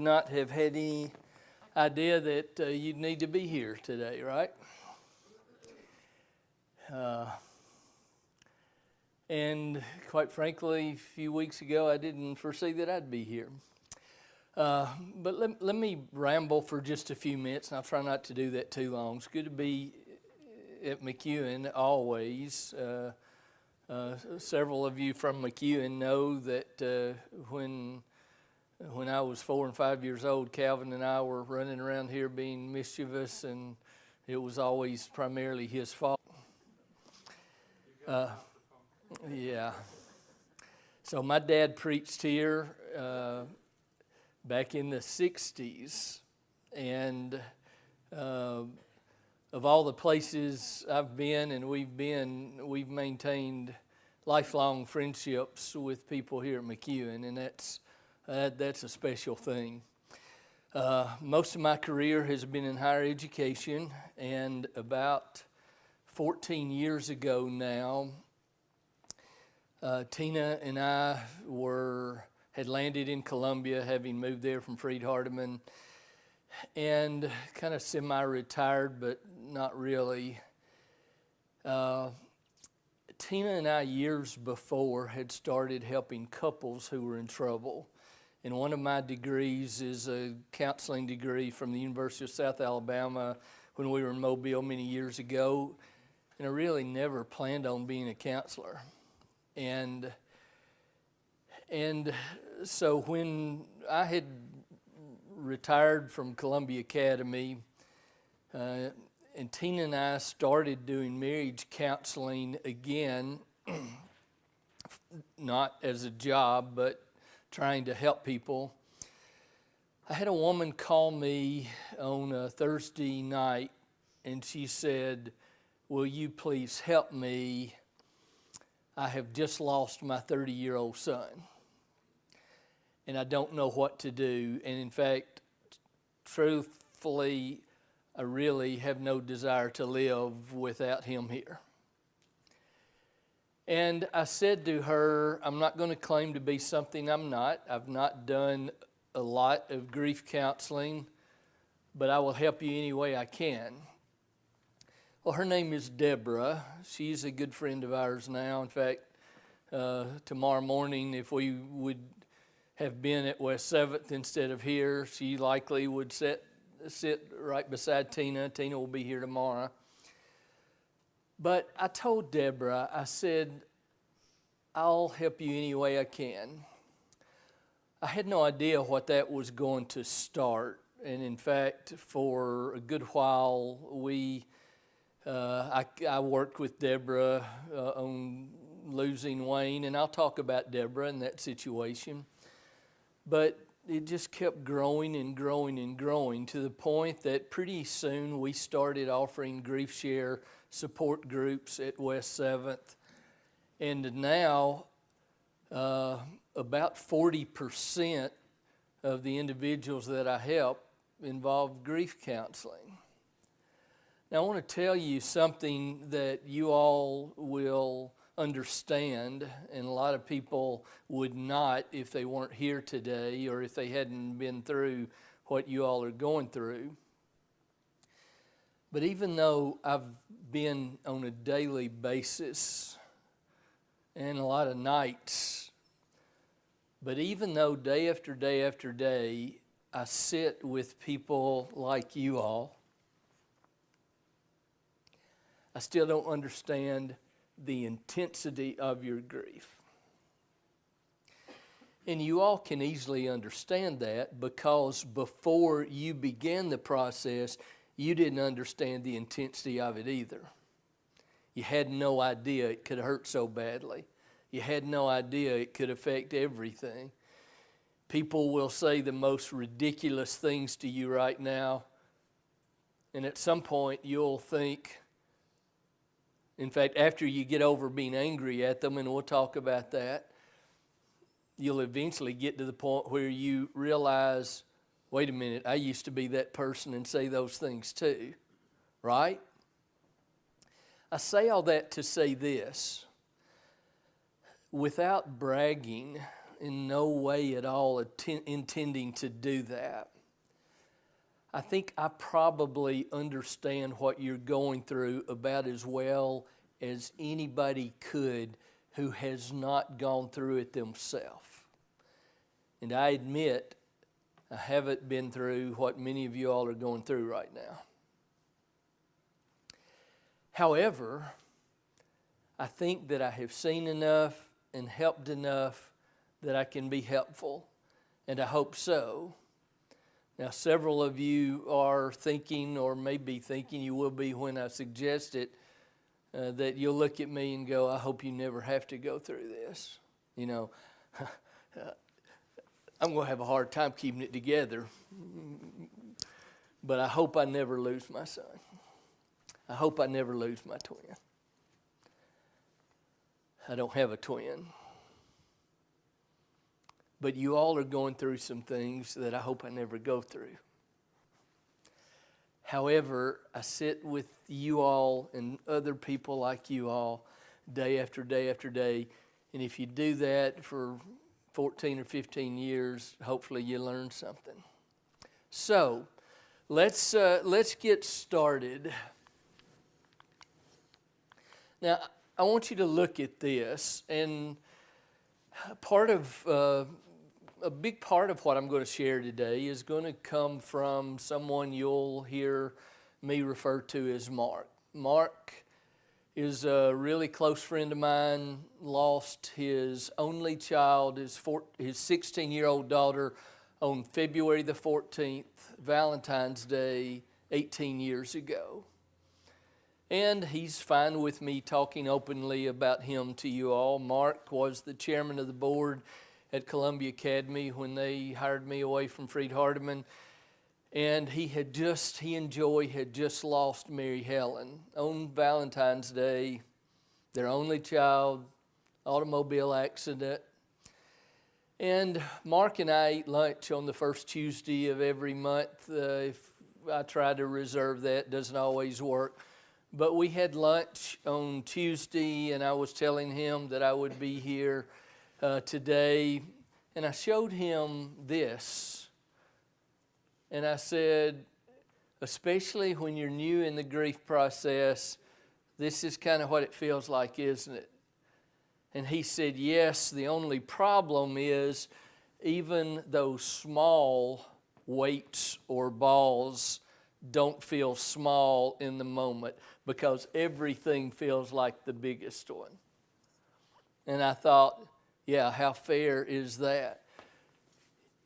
not have had any idea that you'd need to be here today, right? And quite frankly, a few weeks ago, I didn't foresee that I'd be here. But let me ramble for just a few minutes, and I'll try not to do that too long. It's good to be at McEwen always. Several of you from McEwen know that when I was 4 and 5 years old, Calvin and I were running around here being mischievous, and it was always primarily his fault. Yeah. So my dad preached here back in the 60s, and of all the places I've been and we've maintained lifelong friendships with people here at McEwen, and that's a special thing. Most of my career has been in higher education, and about 14 years ago now, Tina and I had landed in Columbia, having moved there from Freed-Hardeman, and kind of semi-retired, but not really. Tina and I, years before, had started helping couples who were in trouble. And one of my degrees is a counseling degree from the University of South Alabama when we were in Mobile many years ago. And I really never planned on being a counselor. And so when I had retired from Columbia Academy, and Tina and I started doing marriage counseling again, not as a job, but trying to help people. I had a woman call me on a Thursday night, and she said, "Will you please help me? I have just lost my 30-year-old son, and I don't know what to do. And in fact, truthfully, I really have no desire to live without him here." And I said to her, I'm not going to claim to be something I'm not. I've not done a lot of grief counseling, but I will help you any way I can. Well, her name is Deborah. She's a good friend of ours now. In fact, tomorrow morning, if we would have been at West 7th instead of here, she likely would sit right beside Tina. Tina will be here tomorrow. But I told Deborah, I said, I'll help you any way I can. I had no idea what that was going to start. And in fact, for a good while, I worked with Deborah on losing Wayne, and I'll talk about Deborah and that situation. But it just kept growing and growing and growing to the point that pretty soon we started offering grief share support groups at West 7th. And now about 40% of the individuals that I help involve grief counseling. Now I want to tell you something that you all will understand, and a lot of people would not if they weren't here today or if they hadn't been through what you all are going through. But even though I've been on a daily basis and a lot of nights, but even though day after day after day I sit with people like you all, I still don't understand the intensity of your grief. And you all can easily understand that because before you began the process, you didn't understand the intensity of it either. You had no idea it could hurt so badly. You had no idea it could affect everything. People will say the most ridiculous things to you right now, and at some point you'll think, in fact, after you get over being angry at them, and we'll talk about that, you'll eventually get to the point where you realize, wait a minute, I used to be that person and say those things too, right? I say all that to say this. Without bragging, in no way at all intending to do that. I think I probably understand what you're going through about as well as anybody could who has not gone through it themselves. And I admit I haven't been through what many of you all are going through right now. However, I think that I have seen enough and helped enough that I can be helpful, and I hope so. Now, several of you are thinking, or maybe thinking you will be when I suggest it, that you'll look at me and go, I hope you never have to go through this. You know, I'm going to have a hard time keeping it together, but I hope I never lose my son. I hope I never lose my twin. I don't have a twin. But you all are going through some things that I hope I never go through. However, I sit with you all and other people like you all day after day after day. And if you do that for 14 or 15 years, hopefully you learn something. So, let's get started. Now, I want you to look at this, and a big part of what I'm going to share today is going to come from someone you'll hear me refer to as Mark. Mark is a really close friend of mine, lost his only child, his 16-year-old daughter, on February the 14th, Valentine's Day, 18 years ago. And he's fine with me talking openly about him to you all. Mark was the chairman of the board at Columbia Academy when they hired me away from Freed Hardeman. And he and Joy had just lost Mary Helen on Valentine's Day, their only child, automobile accident. And Mark and I eat lunch on the first Tuesday of every month. If I try to reserve that, it doesn't always work. But we had lunch on Tuesday, and I was telling him that I would be here today. And I showed him this. And I said, especially when you're new in the grief process, this is kind of what it feels like, isn't it? And he said, yes, the only problem is even those small weights or balls don't feel small in the moment because everything feels like the biggest one. And I thought, yeah, how fair is that?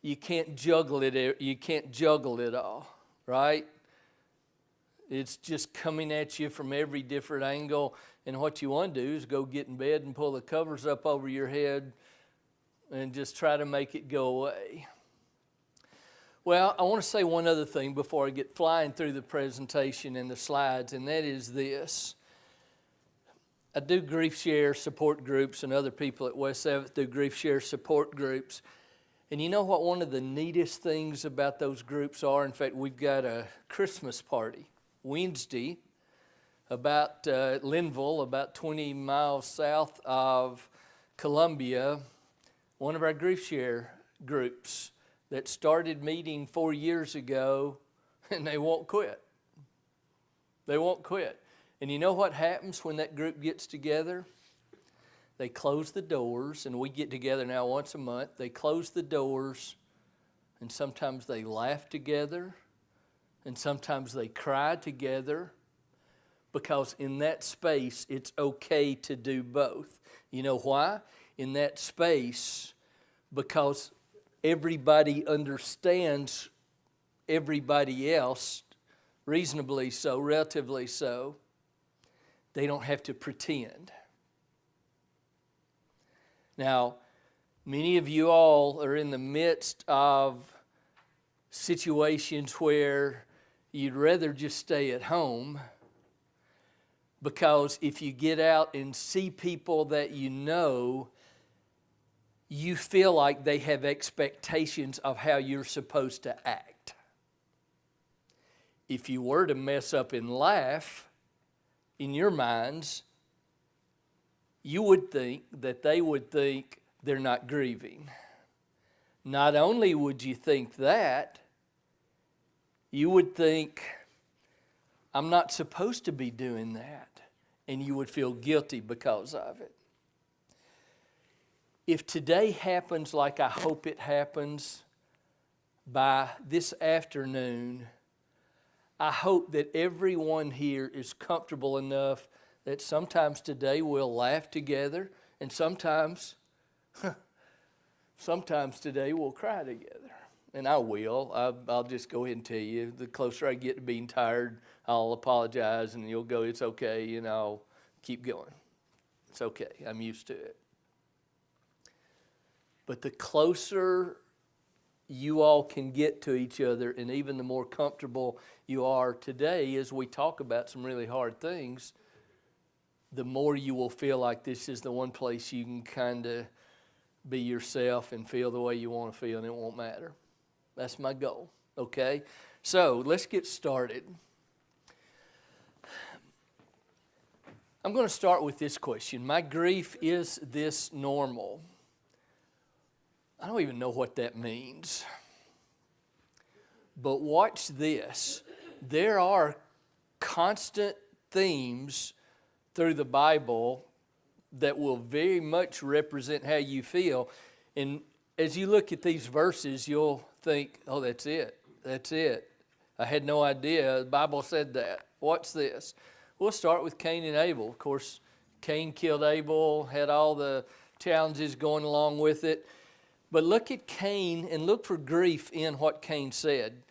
You can't juggle it. You can't juggle it all, right? It's just coming at you from every different angle. And what you want to do is go get in bed and pull the covers up over your head and just try to make it go away. Well, I want to say one other thing before I get flying through the presentation and the slides, and that is this. I do grief share support groups, and other people at West Seventh do grief share support groups. And you know what one of the neatest things about those groups are? In fact, we've got a Christmas party Wednesday about Linville, about 20 miles south of Columbia. One of our grief share groups that started meeting 4 years ago, and they won't quit. They won't quit. And you know what happens when that group gets together? They close the doors, and we get together now once a month. They close the doors, and sometimes they laugh together, and sometimes they cry together, because in that space, it's okay to do both. You know why? In that space, because everybody understands everybody else, reasonably so, relatively so. They don't have to pretend. Now, many of you all are in the midst of situations where you'd rather just stay at home, because if you get out and see people that you know, you feel like they have expectations of how you're supposed to act. If you were to mess up and laugh, in your minds, you would think that they would think, they're not grieving. Not only would you think that, you would think, I'm not supposed to be doing that. And you would feel guilty because of it. If today happens like I hope it happens, by this afternoon, I hope that everyone here is comfortable enough that sometimes today we'll laugh together, and sometimes today we'll cry together. And I will. I'll just go ahead and tell you, the closer I get to being tired, I'll apologize, and you'll go, it's okay, and I'll keep going. It's okay. I'm used to it. But the closer you all can get to each other, and even the more comfortable you are today as we talk about some really hard things, the more you will feel like this is the one place you can kind of be yourself and feel the way you want to feel, and it won't matter. That's my goal, okay? So let's get started. I'm going to start with this question. My grief, is this normal? I don't even know what that means. But watch this. There are constant themes through the Bible that will very much represent how you feel. And as you look at these verses, you'll think, oh, that's it. That's it. I had no idea the Bible said that. Watch this. We'll start with Cain and Abel. Of course, Cain killed Abel, had all the challenges going along with it. But look at Cain and look for grief in what Cain said.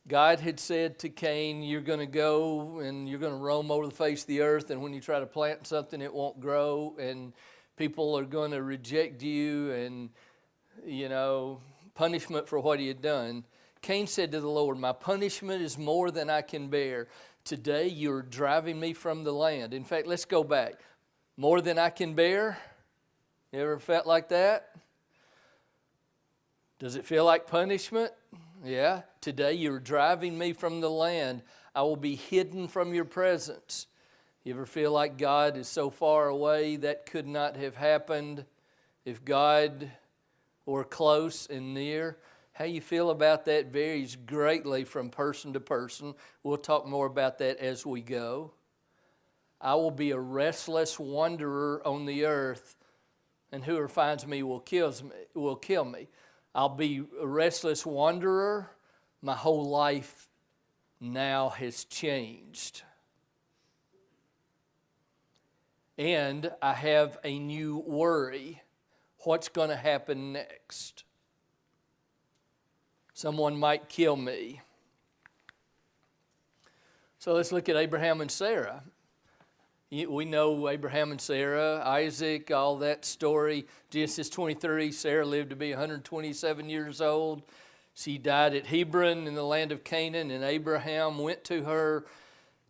God had said to Cain, you're going to go and you're going to roam over the face of the earth, and when you try to plant something, it won't grow, and people are going to reject you, and, punishment for what he had done. Cain said to the Lord, my punishment is more than I can bear. Today you're driving me from the land. In fact, let's go back. More than I can bear? You ever felt like that? Does it feel like punishment? Yeah. Today you're driving me from the land. I will be hidden from your presence. You ever feel like God is so far away that could not have happened if God were close and near? How you feel about that varies greatly from person to person. We'll talk more about that as we go. I will be a restless wanderer on the earth, and whoever finds me will kill me. I'll be a restless wanderer. My whole life now has changed. And I have a new worry. What's going to happen next? Someone might kill me. So let's look at Abraham and Sarah. We know Abraham and Sarah, Isaac, all that story. Genesis 23, Sarah lived to be 127 years old. She died at Hebron in the land of Canaan, and Abraham went to her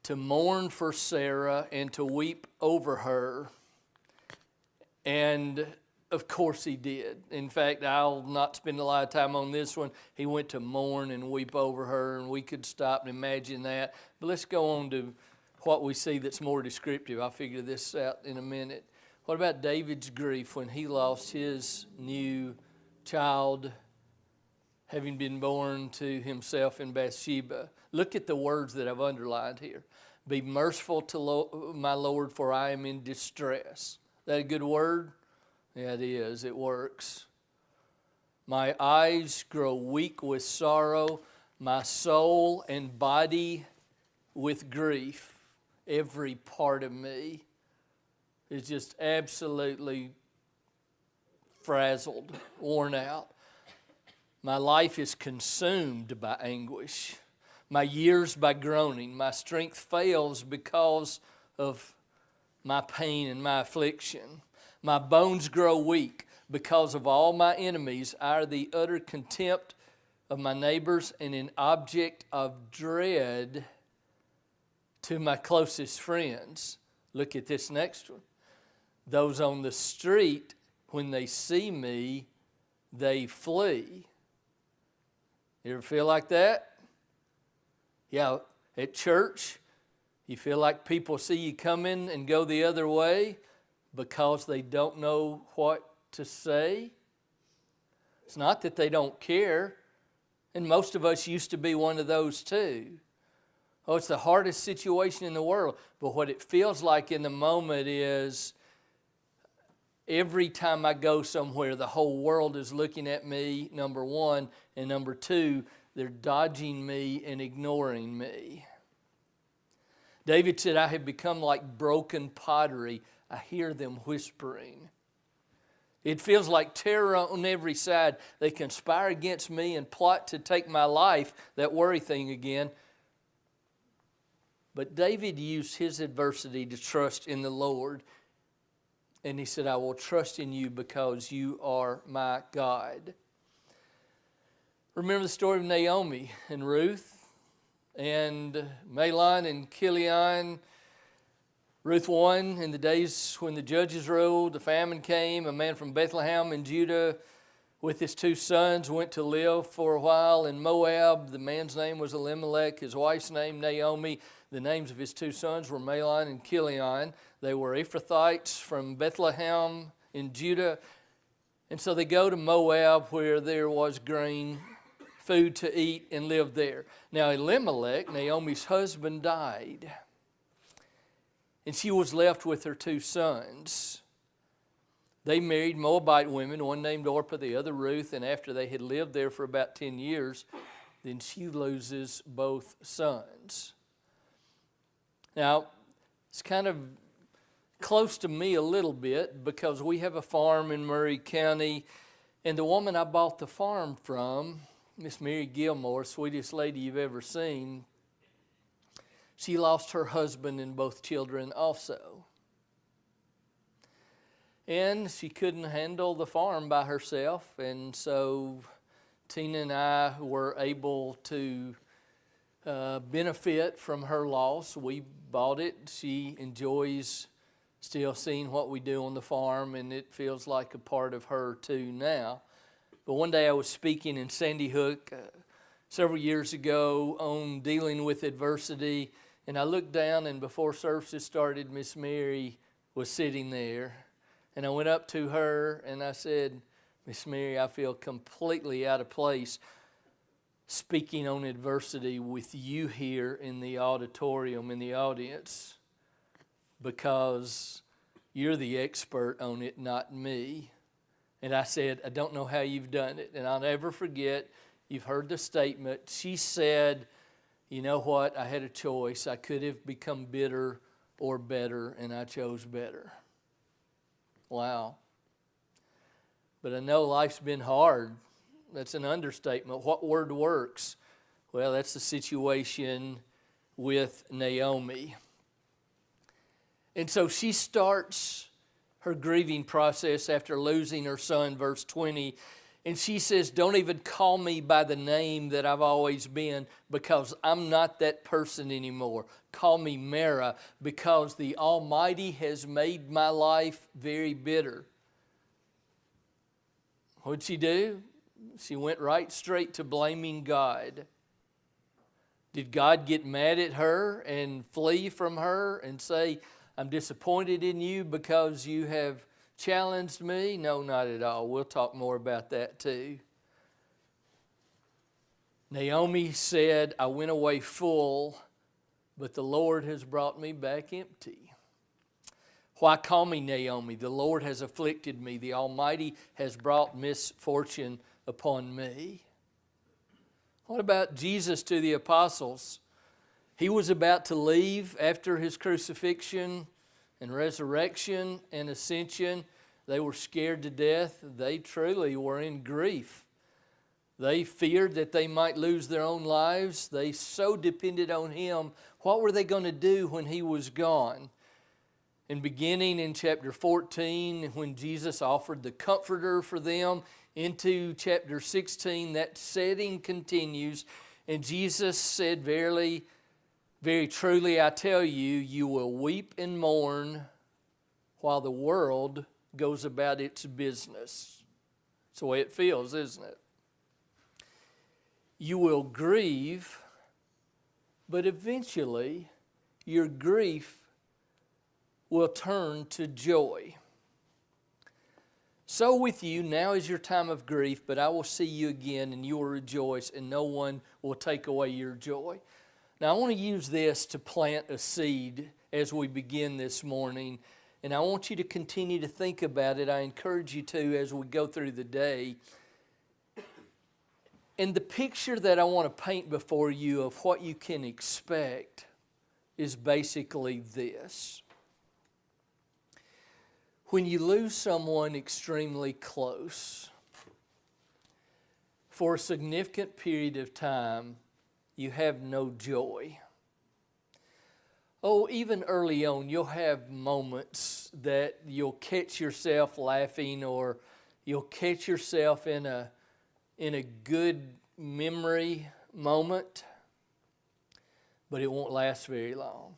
to mourn for Sarah and to weep over her. And of course he did. In fact, I'll not spend a lot of time on this one. He went to mourn and weep over her, and we could stop and imagine that. But let's go on to what we see that's more descriptive. I'll figure this out in a minute. What about David's grief when he lost his new child, having been born to himself in Bathsheba? Look at the words that I've underlined here. Be merciful to my Lord, for I am in distress. Is that a good word? Yeah, it is. It works. My eyes grow weak with sorrow, my soul and body with grief. Every part of me is just absolutely frazzled, worn out. My life is consumed by anguish. My years by groaning. My strength fails because of my pain and my affliction. My bones grow weak because of all my enemies. I are the utter contempt of my neighbors and an object of dread to my closest friends. Look at this next one. Those on the street, when they see me, they flee. You ever feel like that? Yeah, at church, you feel like people see you coming and go the other way because they don't know what to say. It's not that they don't care. And most of us used to be one of those too. Oh, it's the hardest situation in the world. But what it feels like in the moment is every time I go somewhere, the whole world is looking at me, number one. And number two, they're dodging me and ignoring me. David said, I have become like broken pottery. I hear them whispering. It feels like terror on every side. They conspire against me and plot to take my life, that worry thing again. But David used his adversity to trust in the Lord. And he said, I will trust in you because you are my God. Remember the story of Naomi and Ruth and Mahlon and Chilion. Ruth 1, in the days when the judges ruled, the famine came. A man from Bethlehem in Judah with his 2 sons went to live for a while in Moab. The man's name was Elimelech, his wife's name Naomi. The names of his 2 sons were Mahlon and Chilion. They were Ephrathites from Bethlehem in Judah. And so they go to Moab where there was grain, food to eat, and lived there. Now Elimelech, Naomi's husband, died. And she was left with her 2 sons. They married Moabite women, one named Orpah, the other Ruth, and after they had lived there for about 10 years, then she loses both sons. Now, it's kind of close to me a little bit because we have a farm in Murray County, and the woman I bought the farm from, Miss Mary Gilmore, sweetest lady you've ever seen, she lost her husband and both children also. And she couldn't handle the farm by herself, and so Tina and I were able to benefit from her loss. We bought it. She enjoys still seeing what we do on the farm, and it feels like a part of her too now. But one day I was speaking in Sandy Hook several years ago on dealing with adversity, and I looked down, and before services started, Miss Mary was sitting there. And I went up to her and I said, Miss Mary, I feel completely out of place speaking on adversity with you here in the auditorium, in the audience, because you're the expert on it, not me. And I said, I don't know how you've done it. And I'll never forget, you've heard the statement. She said, you know what, I had a choice. I could have become bitter or better, and I chose better. Wow. But I know life's been hard. That's an understatement. What word works? Well, that's the situation with Naomi. And so she starts her grieving process after losing her son, verse 20. And she says, don't even call me by the name that I've always been, because I'm not that person anymore. Call me Mara, because the Almighty has made my life very bitter. What'd she do? She went right straight to blaming God. Did God get mad at her and flee from her and say, I'm disappointed in you because you have challenged me? No, not at all. We'll talk more about that too. Naomi said, I went away full, but the Lord has brought me back empty. Why call me Naomi? The Lord has afflicted me. The Almighty has brought misfortune upon me. What about Jesus to the apostles? He was about to leave after his crucifixion and resurrection and ascension. They were scared to death. They truly were in grief. They feared that they might lose their own lives. They so depended on him. What were they going to do when he was gone? And beginning in chapter 14, when Jesus offered the Comforter for them, into chapter 16, that setting continues. And Jesus said, verily, very truly, I tell you, you will weep and mourn while the world goes about its business. It's the way it feels, isn't it? You will grieve, but eventually your grief will turn to joy. So with you, now is your time of grief, but I will see you again, and you will rejoice, and no one will take away your joy. Now, I want to use this to plant a seed as we begin this morning, and I want you to continue to think about it. I encourage you to as we go through the day. And the picture that I want to paint before you of what you can expect is basically this. When you lose someone extremely close, for a significant period of time, you have no joy. Oh, even early on, you'll have moments that you'll catch yourself laughing, or you'll catch yourself in a good memory moment, but it won't last very long.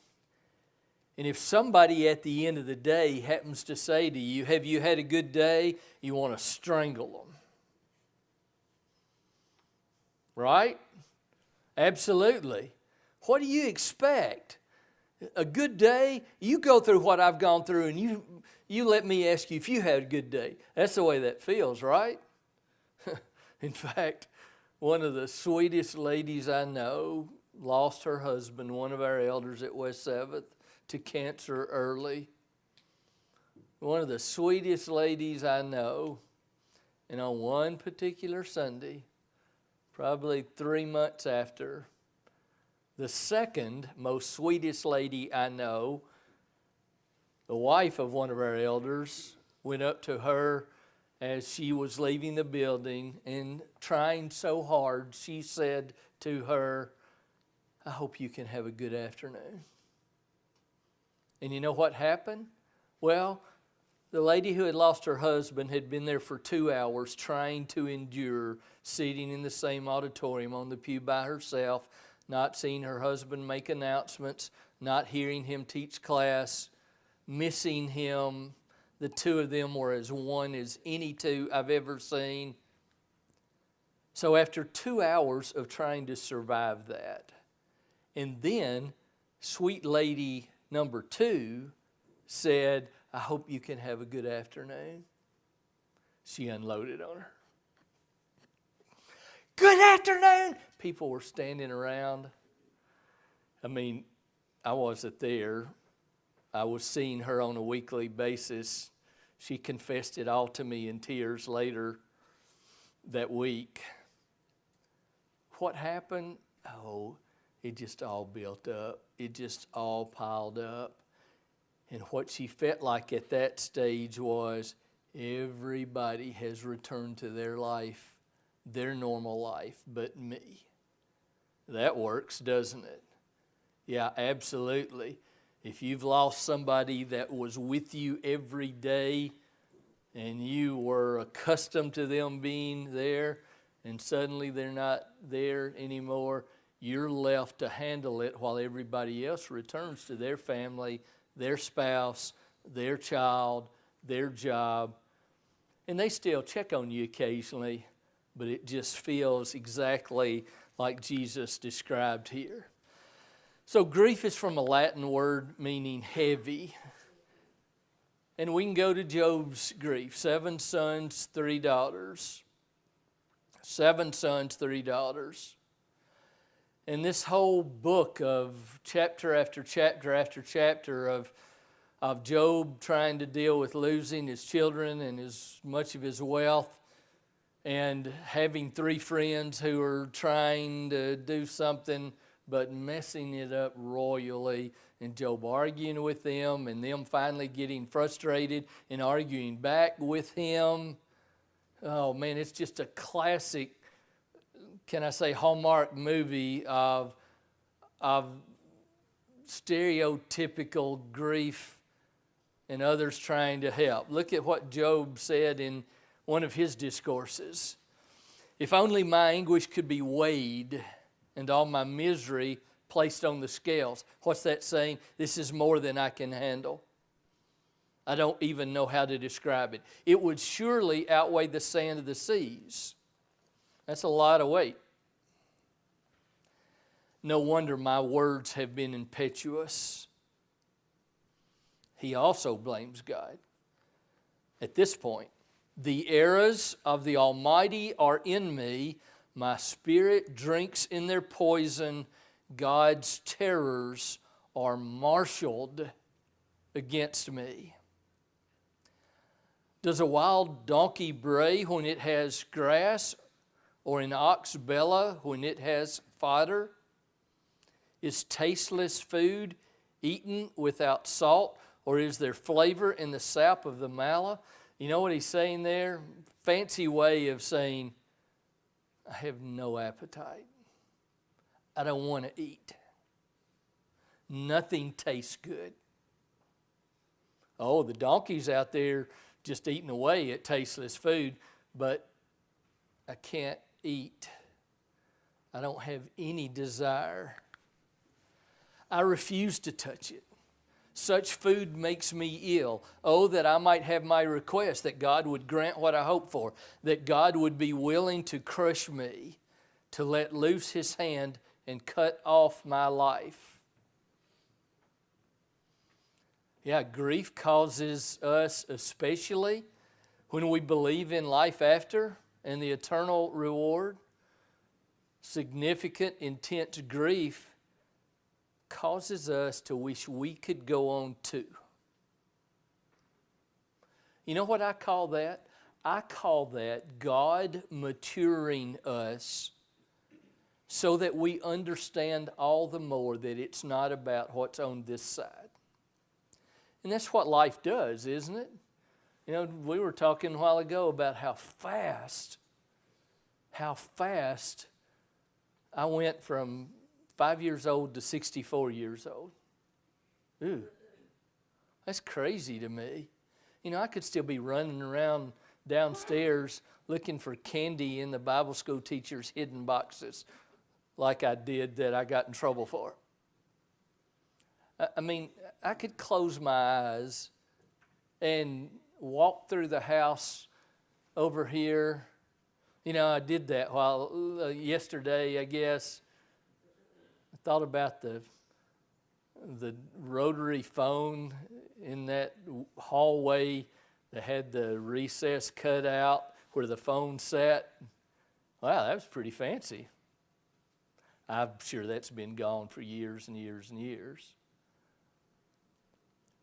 And if somebody at the end of the day happens to say to you, "Have you had a good day?" you want to strangle them. Right? Absolutely. What do you expect? A good day? You go through what I've gone through, and you let me ask you if you had a good day. That's the way that feels, right? In fact, one of the sweetest ladies I know lost her husband, one of our elders at West 7th, to cancer early. One of the sweetest ladies I know, and on one particular Sunday, probably 3 months after, the second most sweetest lady I know, the wife of one of our elders, went up to her as she was leaving the building, and trying so hard, she said to her, "I hope you can have a good afternoon." And you know what happened? Well, the lady who had lost her husband had been there for 2 hours trying to endure sitting in the same auditorium on the pew by herself, not seeing her husband make announcements, not hearing him teach class, missing him. The two of them were as one as any two I've ever seen. So after 2 hours of trying to survive that, and then sweet lady number 2 said, "I hope you can have a good afternoon," she unloaded on her. "Good afternoon!" People were standing around. I mean, I wasn't there. I was seeing her on a weekly basis. She confessed it all to me in tears later that week. What happened? Oh, it just all built up. It just all piled up. And what she felt like at that stage was everybody has returned to their life, their normal life, but me. That works, doesn't it? Yeah, absolutely. If you've lost somebody that was with you every day and you were accustomed to them being there, and suddenly they're not there anymore, you're left to handle it while everybody else returns to their family, their spouse, their child, their job. And they still check on you occasionally, but it just feels exactly like Jesus described here. So grief is from a Latin word meaning heavy. And we can go to Job's grief. 7 sons, 3 daughters. 7 sons, 3 daughters. And this whole book of chapter after chapter after chapter of Job trying to deal with losing his children and much of his wealth, and having 3 friends who are trying to do something but messing it up royally, and Job arguing with them, and them finally getting frustrated and arguing back with him. Oh man, it's just a classic, can I say, Hallmark movie of stereotypical grief and others trying to help. Look at what Job said in one of his discourses. "If only my anguish could be weighed and all my misery placed on the scales." What's that saying? This is more than I can handle. I don't even know how to describe it. It would surely outweigh the sand of the seas. That's a lot of weight. No wonder my words have been impetuous. He also blames God. At this point, The arrows of the Almighty are in me. My spirit drinks in their poison. God's terrors are marshaled against me. Does a wild donkey bray when it has grass, or an ox bellow when it has fodder? Is tasteless food eaten without salt, or is there flavor in the sap of the mallow? You know what he's saying there? Fancy way of saying, I have no appetite. I don't want to eat. Nothing tastes good. Oh, the donkey's out there just eating away at tasteless food, but I can't eat. I don't have any desire. I refuse to touch it. Such food makes me ill. Oh, that I might have my request, that God would grant what I hope for, that God would be willing to crush me, to let loose his hand and cut off my life. Yeah, grief causes us, especially when we believe in life after and the eternal reward, significant, intense grief causes us to wish we could go on too. You know what I call that? I call that God maturing us so that we understand all the more that it's not about what's on this side. And that's what life does, isn't it? You know, we were talking a while ago about how fast I went from 5 years old to 64 years old. Ooh, that's crazy to me. You know, I could still be running around downstairs looking for candy in the Bible school teacher's hidden boxes like I did that I got in trouble for. I mean, I could close my eyes and walk through the house over here. You know, I did that while yesterday, I guess. I thought about the rotary phone in that hallway that had the recess cut out where the phone sat. Wow, that was pretty fancy. I'm sure that's been gone for years and years and years.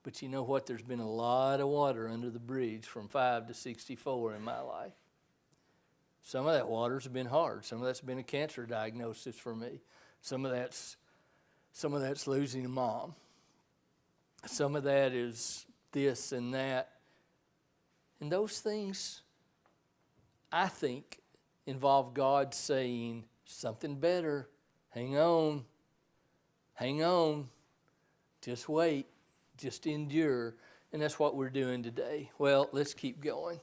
But you know what? There's been a lot of water under the bridge from 5 to 64 in my life. Some of that water's been hard. Some of that's been a cancer diagnosis for me. Some of that's losing a mom. Some of that is this and that. And those things, I think, involve God saying something better. Hang on. Just wait. Just endure. And that's what we're doing today. Well, let's keep going.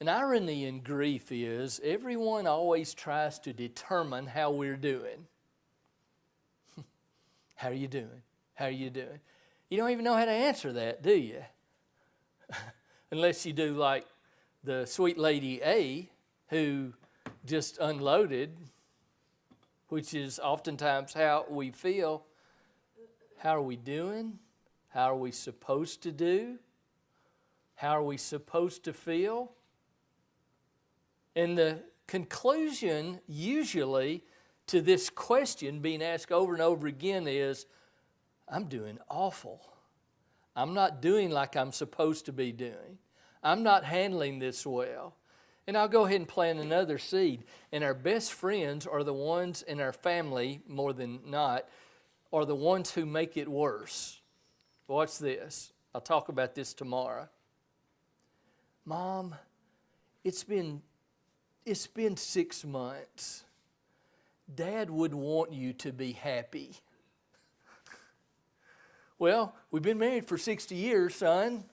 An irony in grief is everyone always tries to determine how we're doing. How are you doing? How are you doing? You don't even know how to answer that, do you? Unless you do like the sweet lady A who just unloaded, which is oftentimes how we feel. How are we doing? How are we supposed to do? How are we supposed to feel? And the conclusion usually to this question being asked over and over again is, I'm doing awful. I'm not doing like I'm supposed to be doing. I'm not handling this well. And I'll go ahead and plant another seed. And our best friends are the ones in our family, more than not, are the ones who make it worse. Watch this. I'll talk about this tomorrow. Mom, it's been 6 months. Dad would want you to be happy. Well, we've been married for 60 years, son.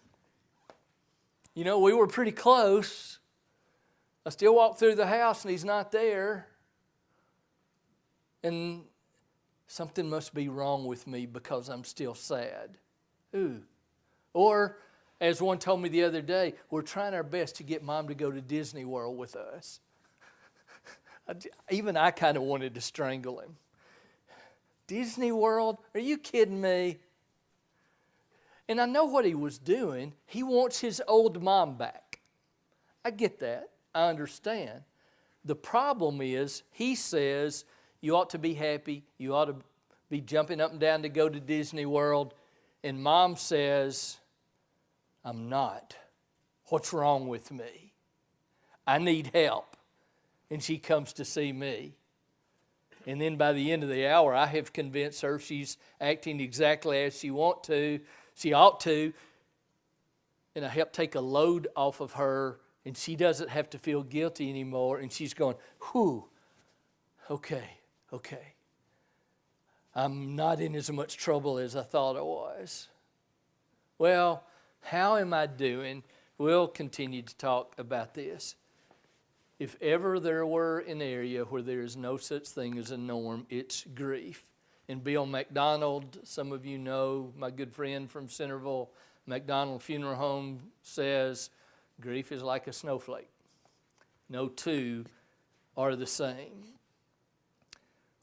You know, we were pretty close. I still walk through the house and he's not there. And something must be wrong with me because I'm still sad. Ooh. Or, as one told me the other day, we're trying our best to get Mom to go to Disney World with us. Even I kind of wanted to strangle him. Disney World? Are you kidding me? And I know what he was doing. He wants his old mom back. I get that. I understand. The problem is, he says, you ought to be happy. You ought to be jumping up and down to go to Disney World. And mom says, I'm not. What's wrong with me? I need help. And she comes to see me. And then by the end of the hour, I have convinced her she's acting exactly as she ought to. And I help take a load off of her, and she doesn't have to feel guilty anymore. And she's going, whew, okay. I'm not in as much trouble as I thought I was. Well, how am I doing? We'll continue to talk about this. If ever there were an area where there is no such thing as a norm, it's grief. And Bill McDonald, some of you know, my good friend from Centerville McDonald Funeral Home, says grief is like a snowflake. No two are the same.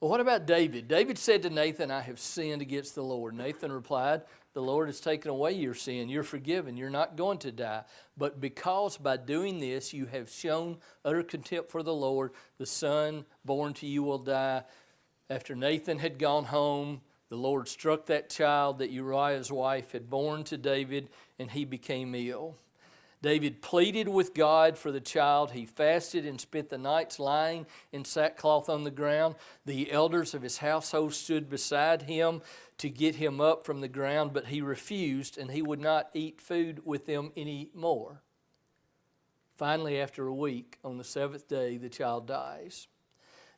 Well, what about David? David said to Nathan, I have sinned against the Lord. Nathan replied, the Lord has taken away your sin. You're forgiven. You're not going to die. But because by doing this you have shown utter contempt for the Lord, the son born to you will die. After Nathan had gone home, the Lord struck that child that Uriah's wife had borne to David, and he became ill. David pleaded with God for the child. He fasted and spent the nights lying in sackcloth on the ground. The elders of his household stood beside him to get him up from the ground, but he refused, and he would not eat food with them any more. Finally, after a week, on the seventh day, the child dies.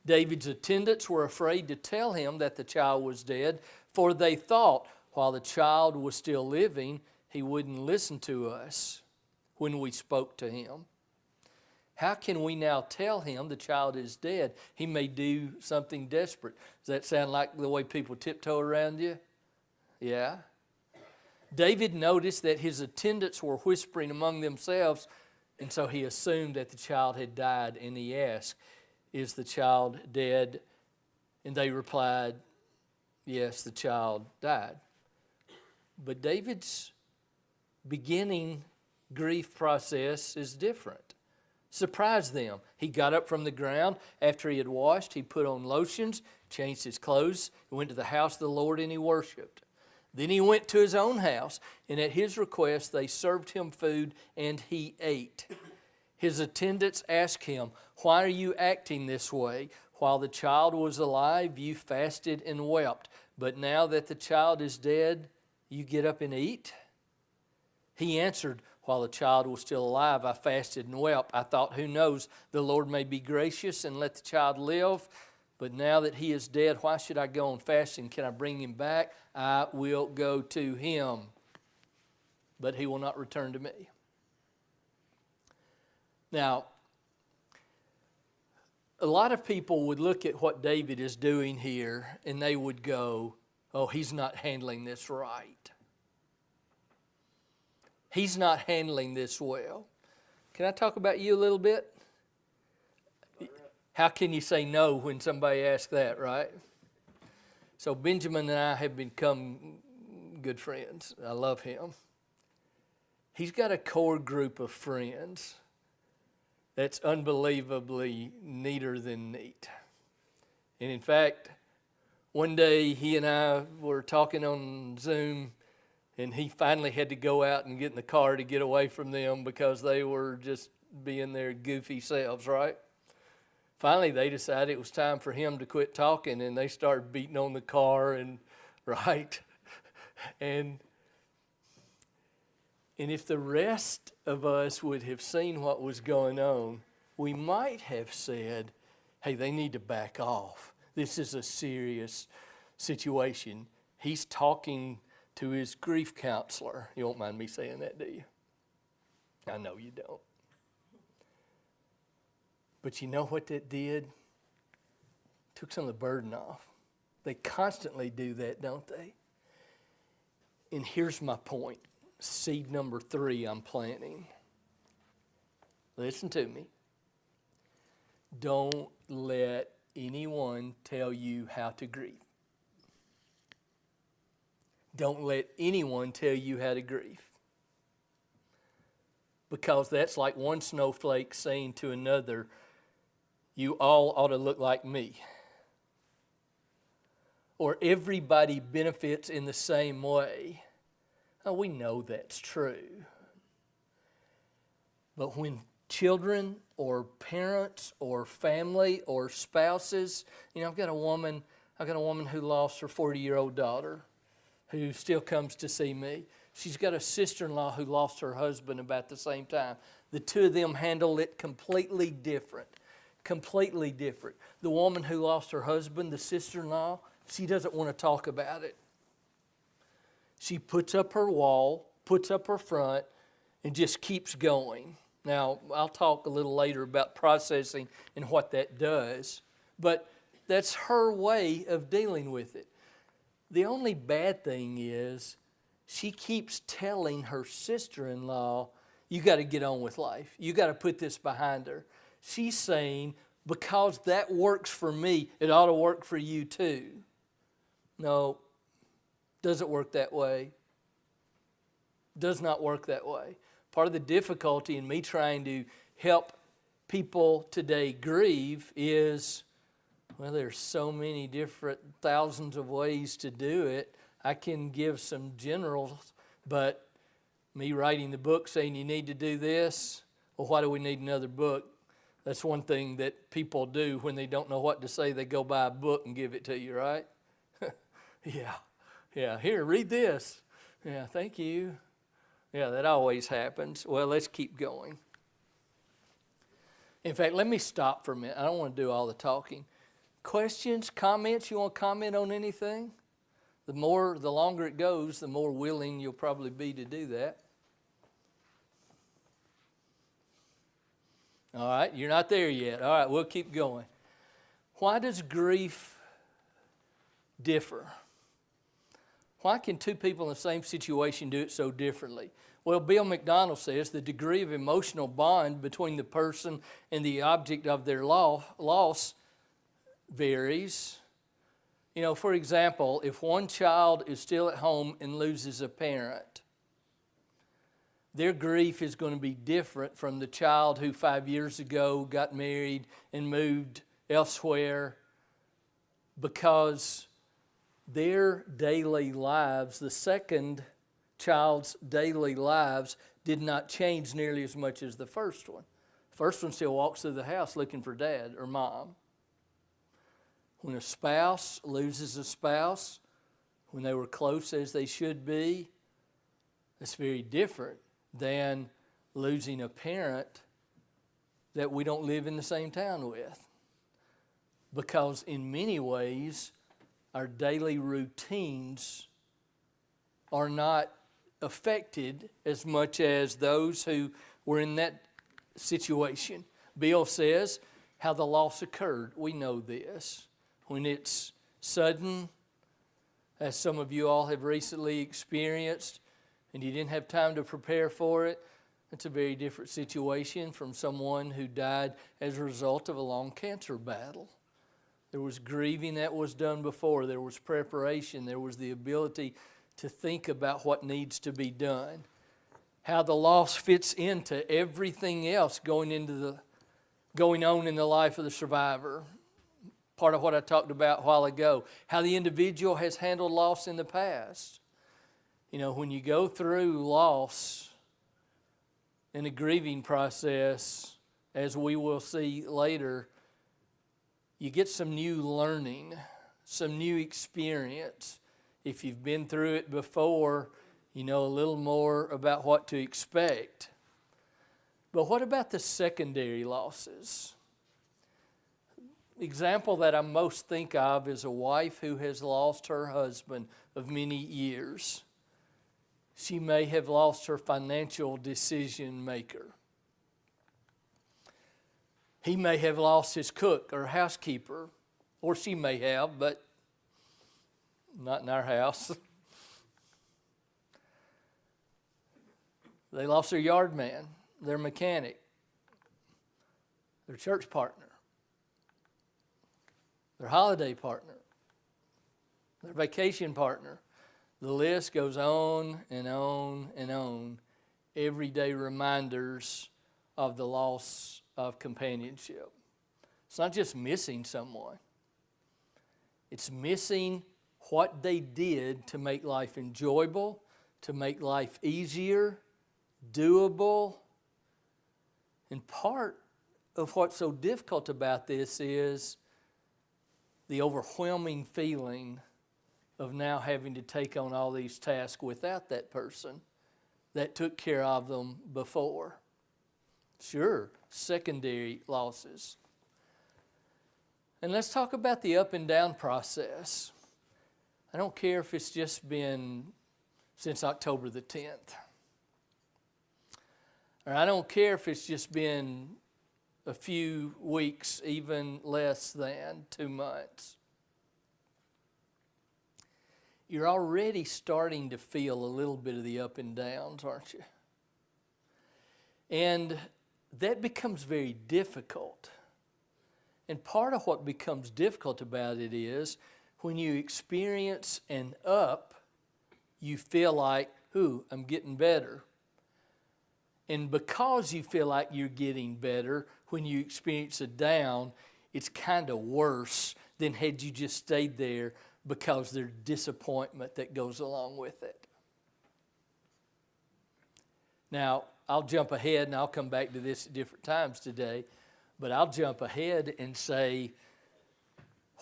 David's attendants were afraid to tell him that the child was dead, for they thought while the child was still living, he wouldn't listen to us when we spoke to him. How can we now tell him the child is dead? He may do something desperate. Does that sound like the way people tiptoe around you? Yeah. David noticed that his attendants were whispering among themselves, and so he assumed that the child had died, and he asked, is the child dead? And they replied, yes, the child died. But David's beginning grief process is different. Surprised them. He got up from the ground after he had washed. He put on lotions, changed his clothes, and went to the house of the Lord, and he worshiped. Then he went to his own house, and at his request they served him food, and he ate. His attendants asked him, why are you acting this way? While the child was alive, you fasted and wept. But now that the child is dead, you get up and eat? He answered, while the child was still alive, I fasted and wept. I thought, who knows, the Lord may be gracious and let the child live. But now that he is dead, why should I go on fasting? Can I bring him back? I will go to him, but he will not return to me. Now, a lot of people would look at what David is doing here, and they would go, oh, he's not handling this right. He's not handling this well. Can I talk about you a little bit? How can you say no when somebody asks that, right? So Benjamin and I have become good friends. I love him. He's got a core group of friends that's unbelievably neater than neat. And in fact, one day he and I were talking on Zoom, and he finally had to go out and get in the car to get away from them because they were just being their goofy selves, right? Finally, they decided it was time for him to quit talking, and they started beating on the car, and right? And if the rest of us would have seen what was going on, we might have said, hey, they need to back off. This is a serious situation. He's talking to his grief counselor. You won't mind me saying that, do you? I know you don't. But you know what that did? Took some of the burden off. They constantly do that, don't they? And here's my point. Seed number 3 I'm planting. Listen to me. Don't let anyone tell you how to grieve. Don't let anyone tell you how to grieve. Because that's like one snowflake saying to another, you all ought to look like me. Or everybody benefits in the same way. Now, we know that's true. But when children or parents or family or spouses, I've got a woman who lost her 40-year-old daughter who still comes to see me. She's got a sister-in-law who lost her husband about the same time. The two of them handle it completely different. Completely different. The woman who lost her husband, the sister-in-law, she doesn't want to talk about it. She puts up her wall, puts up her front, and just keeps going. Now, I'll talk a little later about processing and what that does, but that's her way of dealing with it. The only bad thing is she keeps telling her sister-in-law, you got to get on with life. You got to put this behind her. She's saying, because that works for me, it ought to work for you too. No, doesn't work that way. Does not work that way. Part of the difficulty in me trying to help people today grieve is, well, there's so many different thousands of ways to do it. I can give some generals, but me writing the book saying you need to do this, well, why do we need another book? That's one thing that people do when they don't know what to say. They go buy a book and give it to you, right? Yeah, here, read this. Yeah, thank you. Yeah, that always happens. Well, let's keep going. In fact, let me stop for a minute. I don't want to do all the talking. Questions, comments, you want to comment on anything? The longer it goes, the more willing you'll probably be to do that. All right, you're not there yet. All right, we'll keep going. Why does grief differ? Why can two people in the same situation do it so differently? Well, Bill McDonald says the degree of emotional bond between the person and the object of their loss varies. For example, if one child is still at home and loses a parent, their grief is going to be different from the child who 5 years ago got married and moved elsewhere, because their daily lives, the second child's daily lives, did not change nearly as much as the first one. The first one still walks through the house looking for dad or mom. When a spouse loses a spouse, when they were close as they should be, it's very different than losing a parent that we don't live in the same town with. Because in many ways, our daily routines are not affected as much as those who were in that situation. Bill says how the loss occurred. We know this. When it's sudden, as some of you all have recently experienced, and you didn't have time to prepare for it, it's a very different situation from someone who died as a result of a long cancer battle. There was grieving that was done before. There was preparation. There was the ability to think about what needs to be done. How the loss fits into everything else going on in the life of the survivor. Part of what I talked about a while ago. How the individual has handled loss in the past. When you go through loss in a grieving process, as we will see later, you get some new learning, some new experience. If you've been through it before, you know a little more about what to expect. But what about the secondary losses? The example that I most think of is a wife who has lost her husband of many years. She may have lost her financial decision maker. He may have lost his cook or housekeeper, or she may have, but not in our house. They lost their yard man, their mechanic, their church partner, their holiday partner, their vacation partner. The list goes on and on and on. Everyday reminders of the loss of companionship. It's not just missing someone. It's missing what they did to make life enjoyable, to make life easier, doable. And part of what's so difficult about this is the overwhelming feeling of now having to take on all these tasks without that person that took care of them before. Sure, secondary losses. And let's talk about the up and down process. I don't care if it's just been since October the 10th. Or I don't care if it's just been a few weeks, even less than 2 months. You're already starting to feel a little bit of the up and downs, aren't you? And that becomes very difficult. And part of what becomes difficult about it is when you experience an up, you feel like, ooh, I'm getting better. And because you feel like you're getting better, when you experience a down, it's kind of worse than had you just stayed there, because there's disappointment that goes along with it. Now, I'll jump ahead, and I'll come back to this at different times today, but I'll jump ahead and say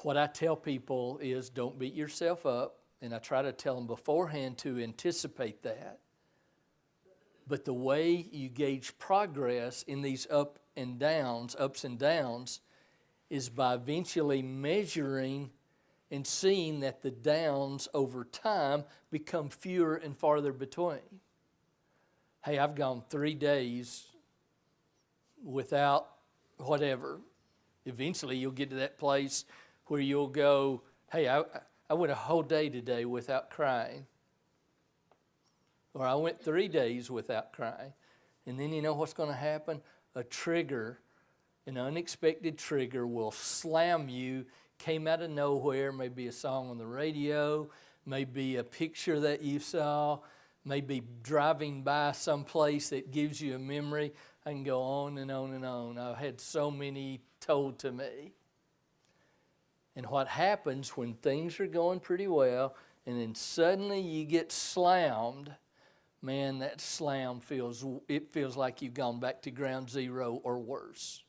what I tell people is don't beat yourself up, and I try to tell them beforehand to anticipate that. But the way you gauge progress in these ups and downs, is by eventually measuring and seeing that the downs over time become fewer and farther between. Hey, I've gone 3 days without whatever. Eventually you'll get to that place where you'll go, hey, I went a whole day today without crying. Or I went 3 days without crying. And then you know what's going to happen? A trigger, an unexpected trigger will slam you. Came out of nowhere, maybe a song on the radio, maybe a picture that you saw, maybe driving by some place that gives you a memory. I can go on and on and on. I've had so many told to me. And what happens when things are going pretty well and then suddenly you get slammed, man, that slam feels like you've gone back to ground zero or worse.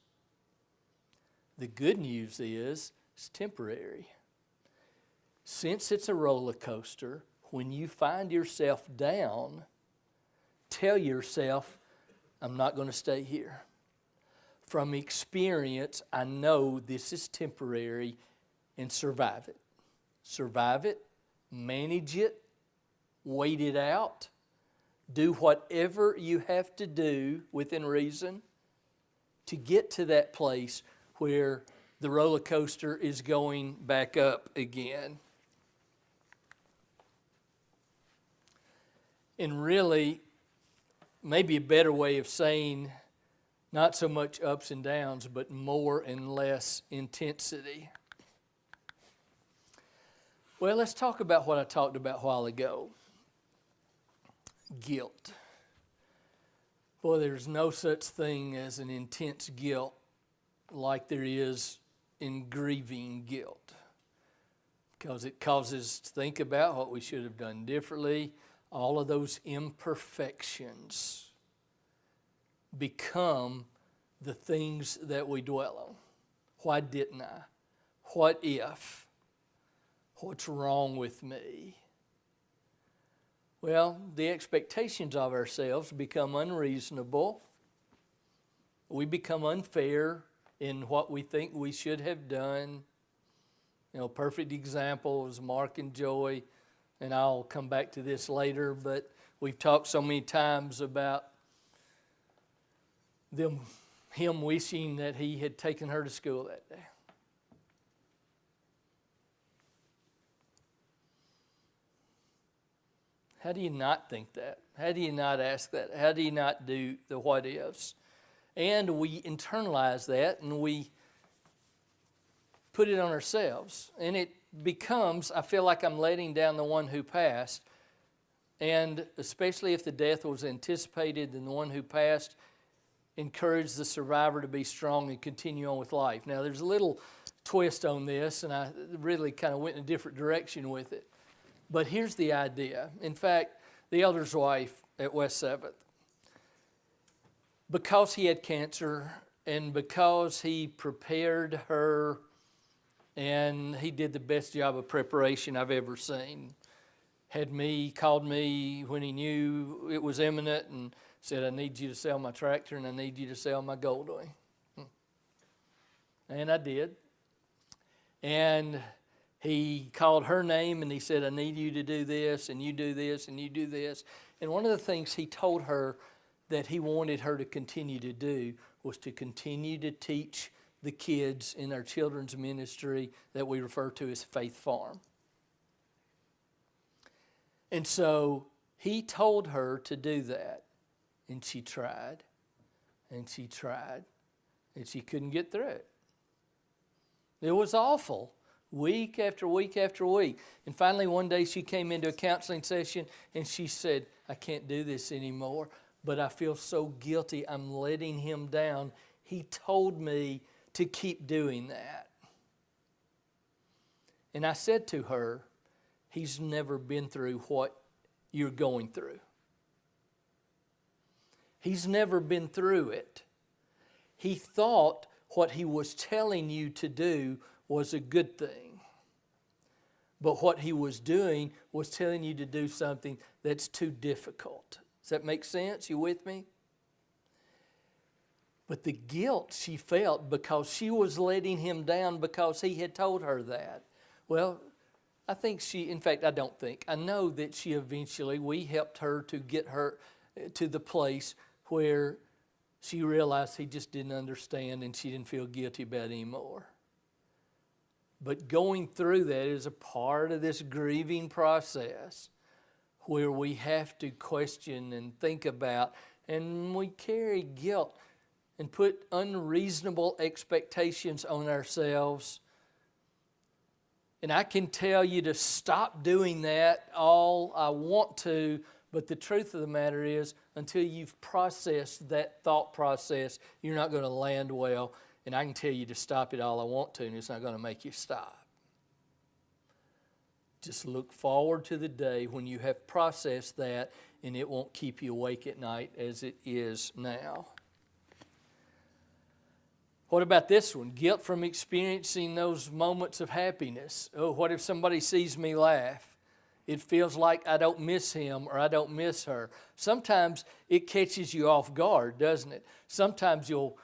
The good news is it's temporary. Since it's a roller coaster, when you find yourself down, tell yourself, I'm not going to stay here. From experience, I know this is temporary, and survive it. Survive it, manage it, wait it out, do whatever you have to do within reason to get to that place where the roller coaster is going back up again. And really, maybe a better way of saying not so much ups and downs, but more and less intensity. Well, let's talk about what I talked about a while ago. Guilt. Boy, there's no such thing as an intense guilt like there is in grieving guilt, because it causes us to think about what we should have done differently. All of those imperfections become the things that we dwell on. Why didn't I? What if? What's wrong with me? Well, the expectations of ourselves become unreasonable. We become unfair in what we think we should have done. You know, perfect example is Mark and Joy, and I'll come back to this later, but we've talked so many times about him wishing that he had taken her to school that day. How do you not think that? How do you not ask that? How do you not do the what ifs? And we internalize that and we put it on ourselves. And it becomes, I feel like I'm letting down the one who passed, and especially if the death was anticipated, then the one who passed encouraged the survivor to be strong and continue on with life. Now, there's a little twist on this, and I really kind of went in a different direction with it. But here's the idea. In fact, the elder's wife at West 7th, because he had cancer and because he prepared her and he did the best job of preparation I've ever seen, called me when he knew it was imminent and said, I need you to sell my tractor and I need you to sell my Goldwing. And I did. And he called her name and he said, I need you to do this and you do this and you do this. And one of the things he told her that he wanted her to continue to do was to continue to teach the kids in our children's ministry that we refer to as Faith Farm. And so he told her to do that. And she tried, and she tried, and she couldn't get through it. It was awful, week after week after week. And finally one day she came into a counseling session and she said, I can't do this anymore, but I feel so guilty. I'm letting him down. He told me to keep doing that. And I said to her, he's never been through what you're going through. He's never been through it. He thought what he was telling you to do was a good thing. But what he was doing was telling you to do something that's too difficult. Does that make sense? You with me? But the guilt she felt because she was letting him down because he had told her that. Well, I know that we helped her to get her to the place where she realized he just didn't understand and she didn't feel guilty about it anymore. But going through that is a part of this grieving process where we have to question and think about, and we carry guilt and put unreasonable expectations on ourselves. And I can tell you to stop doing that all I want to, but the truth of the matter is, until you've processed that thought process, you're not going to land well. And I can tell you to stop it all I want to, and it's not going to make you stop. Just look forward to the day when you have processed that, and it won't keep you awake at night as it is now. What about this one? Guilt from experiencing those moments of happiness. Oh, what if somebody sees me laugh? It feels like I don't miss him or I don't miss her. Sometimes it catches you off guard, doesn't it? Sometimes you'll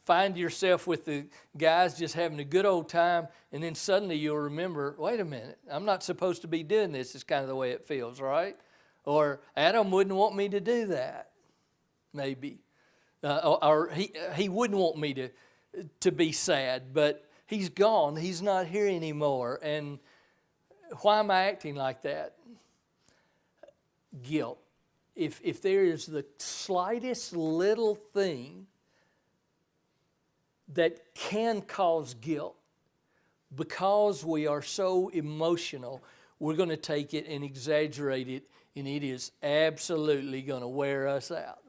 find yourself with the guys just having a good old time, and then suddenly you'll remember, wait a minute, I'm not supposed to be doing this. It's kind of the way it feels, right? Or Adam wouldn't want me to do that, maybe. Or he wouldn't want me to be sad, but he's gone. He's not here anymore. And why am I acting like that? Guilt. If there is the slightest little thing that can cause guilt, because we are so emotional, we're going to take it and exaggerate it, and it is absolutely going to wear us out.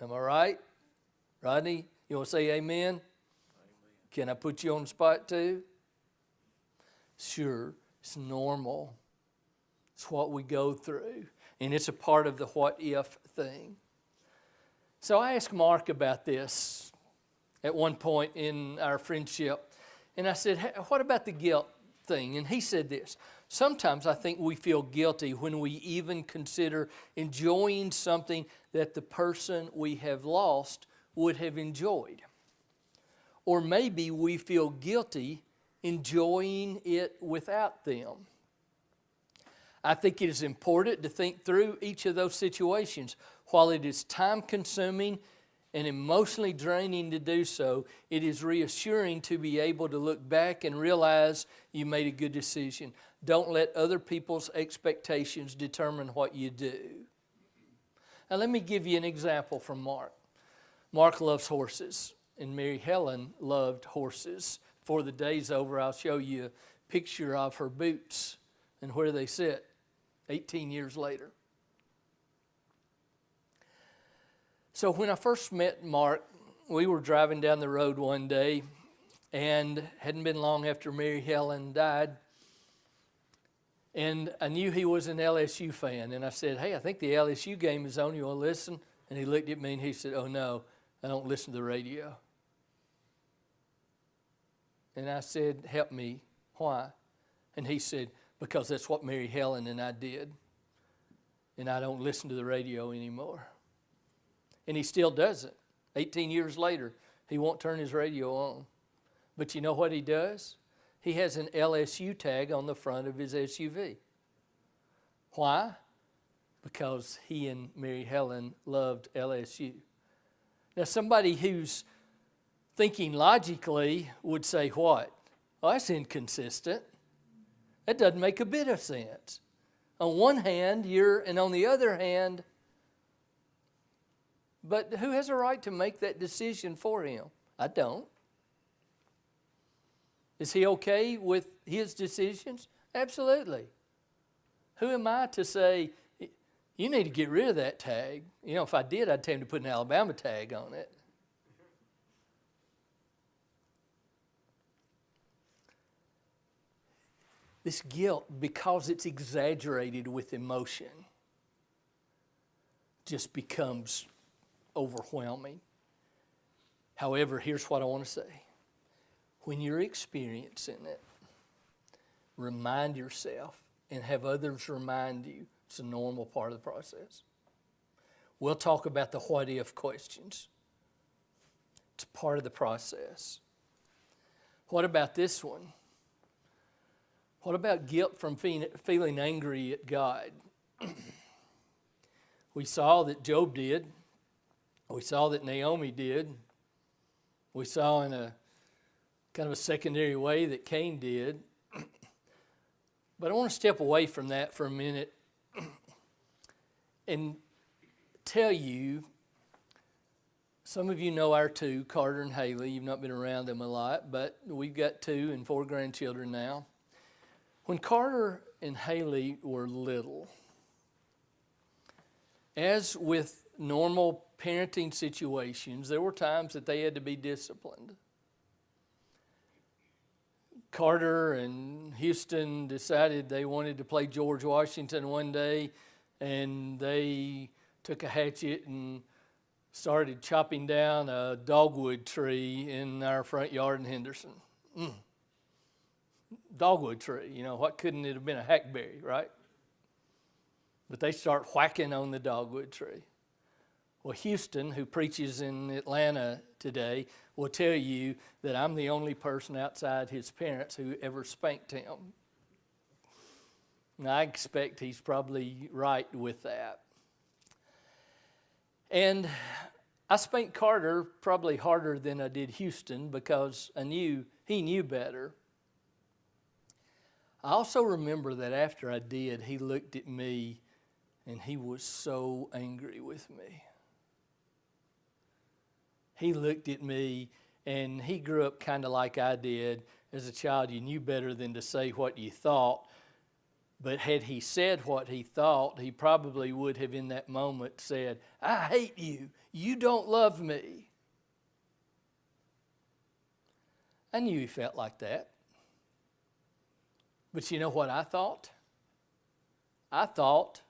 Am I right? Rodney, you want to say amen? Amen. Can I put you on the spot too? Sure, it's normal. It's what we go through, and it's a part of the what if thing. So I asked Mark about this at one point in our friendship, and I said, hey, what about the guilt thing? And he said this: sometimes I think we feel guilty when we even consider enjoying something that the person we have lost would have enjoyed. Or maybe we feel guilty enjoying it without them. I think it is important to think through each of those situations. While it is time-consuming and emotionally draining to do so, it is reassuring to be able to look back and realize you made a good decision. Don't let other people's expectations determine what you do. Now let me give you an example from Mark. Mark loves horses, and Mary Helen loved horses. Before the day's over, I'll show you a picture of her boots and where they sit. 18 years later. So when I first met Mark, we were driving down the road one day, and hadn't been long after Mary Helen died. And I knew he was an LSU fan. And I said, hey, I think the LSU game is on. You want to listen? And he looked at me and he said, oh, no, I don't listen to the radio. And I said, help me. Why? And he said, because that's what Mary Helen and I did. And I don't listen to the radio anymore. And he still doesn't. 18 years later, he won't turn his radio on. But you know what he does? He has an LSU tag on the front of his SUV. Why? Because he and Mary Helen loved LSU. Now, somebody who's thinking logically would say what? Oh, that's inconsistent. That doesn't make a bit of sense. On one hand, and on the other hand, but who has a right to make that decision for him? I don't. Is he okay with his decisions? Absolutely. Who am I to say, you need to get rid of that tag? You know, if I did, I'd tell him to put an Alabama tag on it. This guilt, because it's exaggerated with emotion, just becomes overwhelming. However, here's what I want to say. When you're experiencing it, remind yourself and have others remind you it's a normal part of the process. We'll talk about the what if questions. It's part of the process. What about this one? What about guilt from feeling angry at God? We saw that Job did. We saw that Naomi did. We saw in a kind of a secondary way that Cain did. But I want to step away from that for a minute and tell you, some of you know our two, Carter and Haley. You've not been around them a lot, but we've got 2 and 4 grandchildren now. When Carter and Haley were little, as with normal parenting situations, there were times that they had to be disciplined. Carter and Houston decided they wanted to play George Washington one day, and they took a hatchet and started chopping down a dogwood tree in our front yard in Henderson. Dogwood tree, you know, what couldn't it have been? A hackberry, right? But they start whacking on the dogwood tree. Well, Houston, who preaches in Atlanta today, will tell you that I'm the only person outside his parents who ever spanked him. And I expect he's probably right with that. And I spanked Carter probably harder than I did Houston because I knew he knew better. I also remember that after I did, he looked at me and he was so angry with me. He looked at me, and he grew up kind of like I did. As a child, you knew better than to say what you thought. But had he said what he thought, he probably would have in that moment said, I hate you. You don't love me. I knew he felt like that. But you know what I thought? I thought,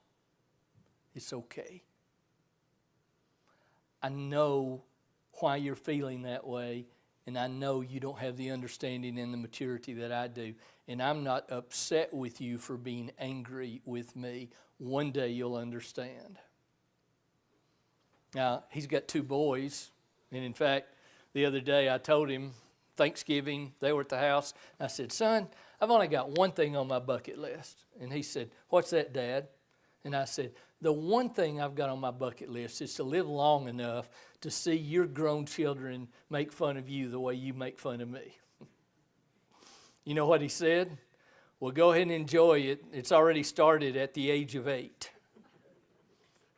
it's okay. I know why you're feeling that way, and I know you don't have the understanding and the maturity that I do, and I'm not upset with you for being angry with me. One day you'll understand. Now, he's got 2 boys, and in fact, the other day I told him, Thanksgiving, they were at the house, I said, son, I've only got one thing on my bucket list. And he said, what's that, Dad? And I said, the one thing I've got on my bucket list is to live long enough to see your grown children make fun of you the way you make fun of me. You know what he said? Well, go ahead and enjoy it. It's already started at the age of 8.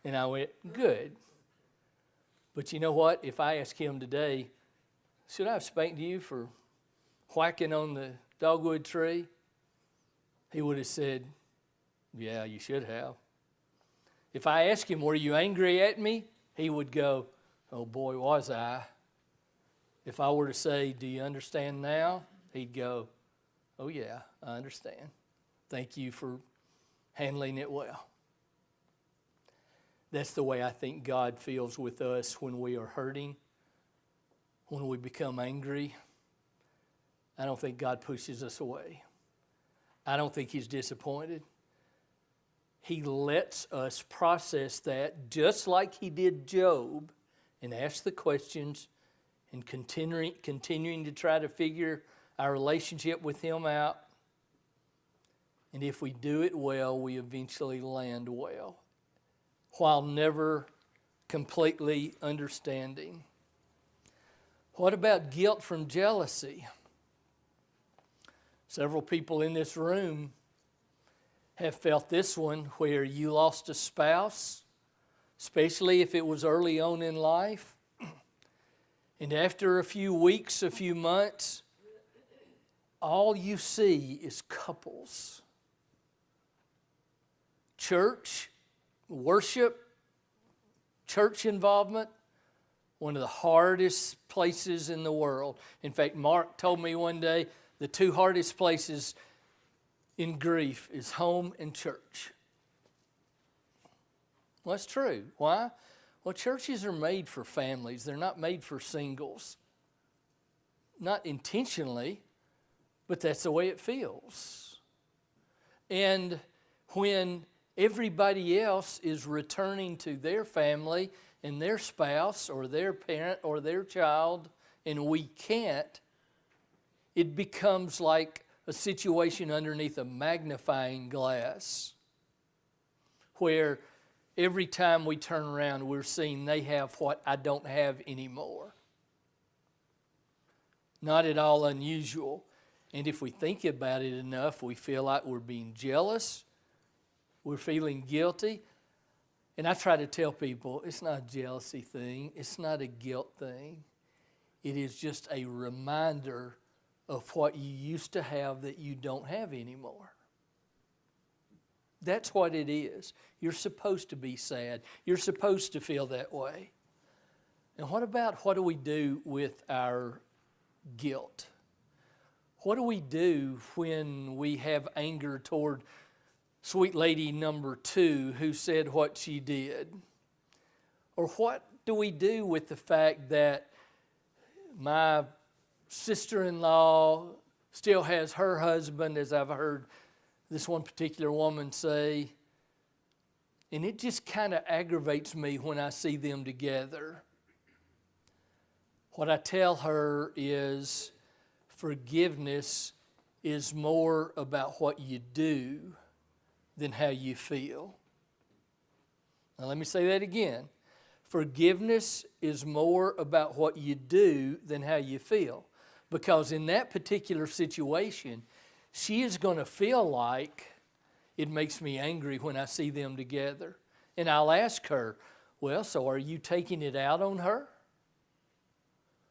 And I went, good. But you know what? If I ask him today, should I have spanked you for whacking on the dogwood tree? He would have said, Yeah, you should have. If I asked him, were you angry at me? He would go, oh boy, was I. If I were to say, do you understand now? He'd go, oh yeah, I understand. Thank you for handling it well. That's the way I think God feels with us when we are hurting, when we become angry. I don't think God pushes us away. I don't think He's disappointed. He lets us process that just like He did Job and ask the questions and continuing to try to figure our relationship with Him out. And if we do it well, we eventually land well, while never completely understanding. What about guilt from jealousy? Several people in this room have felt this one, where you lost a spouse, especially if it was early on in life. And after a few weeks, a few months, all you see is couples. Church, worship, church involvement, one of the hardest places in the world. In fact, Mark told me one day the two hardest places in grief is home and church. Well, that's true. Why? Well, churches are made for families. They're not made for singles. Not intentionally, but that's the way it feels. And when everybody else is returning to their family and their spouse or their parent or their child, and we can't, it becomes like a situation underneath a magnifying glass where every time we turn around, we're seeing they have what I don't have anymore. Not at all unusual. And if we think about it enough, we feel like we're being jealous. We're feeling guilty. And I try to tell people, it's not a jealousy thing. It's not a guilt thing. It is just a reminder of what you used to have that you don't have anymore. That's what it is. You're supposed to be sad. You're supposed to feel that way. And what do we do with our guilt? What do we do when we have anger toward sweet lady number 2 who said what she did? Or what do we do with the fact that my sister-in-law still has her husband, as I've heard this one particular woman say, and it just kind of aggravates me when I see them together? What I tell her is forgiveness is more about what you do than how you feel. Now let me say that again. Forgiveness is more about what you do than how you feel. Because in that particular situation, she is going to feel like it makes me angry when I see them together. And I'll ask her, well, so are you taking it out on her?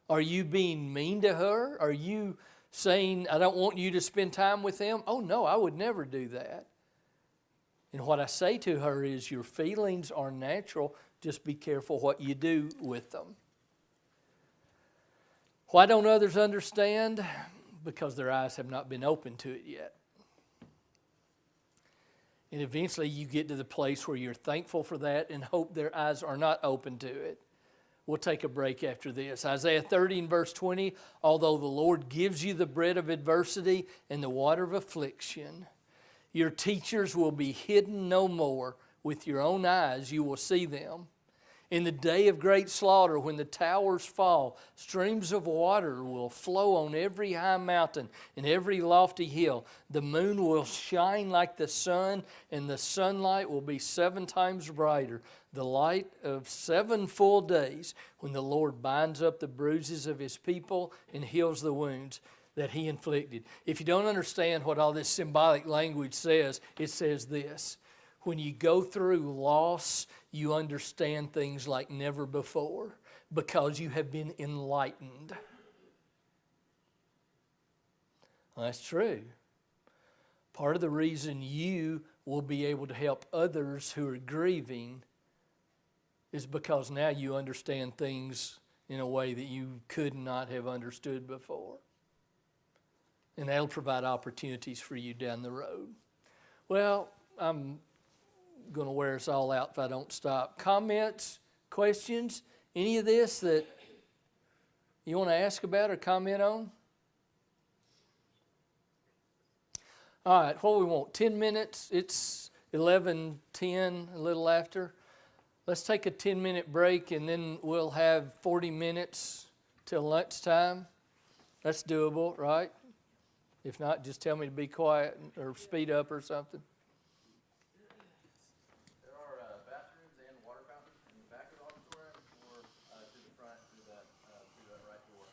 Are you being mean to her? Are you saying, I don't want you to spend time with them? Oh, no, I would never do that. And what I say to her is, your feelings are natural. Just be careful what you do with them. Why don't others understand? Because their eyes have not been open to it yet. And eventually you get to the place where you're thankful for that and hope their eyes are not open to it. We'll take a break after this. Isaiah 30 and verse 20, although the Lord gives you the bread of adversity and the water of affliction, your teachers will be hidden no more. With your own eyes you will see them. In the day of great slaughter, when the towers fall, streams of water will flow on every high mountain and every lofty hill. The moon will shine like the sun, and the sunlight will be 7 times brighter. The light of 7 full days, when the Lord binds up the bruises of His people and heals the wounds that He inflicted. If you don't understand what all this symbolic language says, it says this. When you go through loss, you understand things like never before because you have been enlightened. Well, that's true. Part of the reason you will be able to help others who are grieving is because now you understand things in a way that you could not have understood before. And that'll provide opportunities for you down the road. Well, I'm going to wear us all out if I don't stop. Comments, questions, any of this that you want to ask about or comment on? All right, what do we want? 10 minutes? It's 11:10, a little after. Let's take a 10-minute break, and then we'll have 40 minutes till lunchtime. That's doable, right? If not, just tell me to be quiet or speed up or something. There are bathrooms and water fountains in the back of the auditorium or to the front through that right door.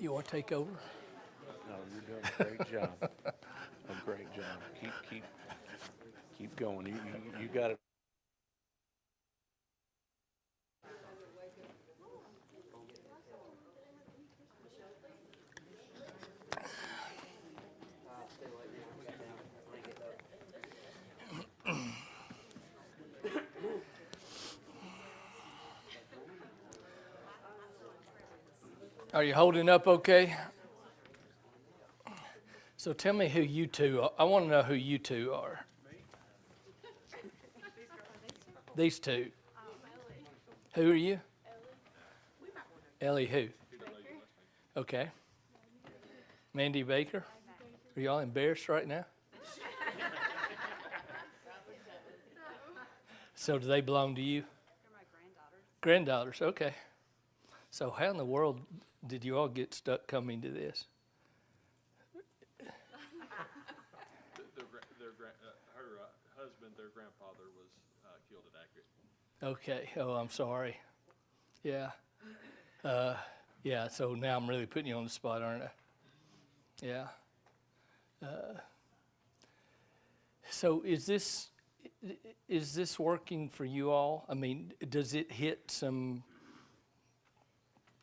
You want to take over? No, you're doing a great job. A great job. Keep going. You got it. Are you holding up okay? So tell me who you two are. I want to know who you two are. These two. Who are you? Ellie who? Okay. Mandy Baker. Are y'all embarrassed right now? So do they belong to you? They're my granddaughters. Granddaughters, okay. So how in the world did you all get stuck coming to this? Her husband, their grandfather, was killed at Accurate. Okay. Oh, I'm sorry. Yeah. Yeah, so now I'm really putting you on the spot, aren't I? Yeah. So is this working for you all? I mean, does it hit some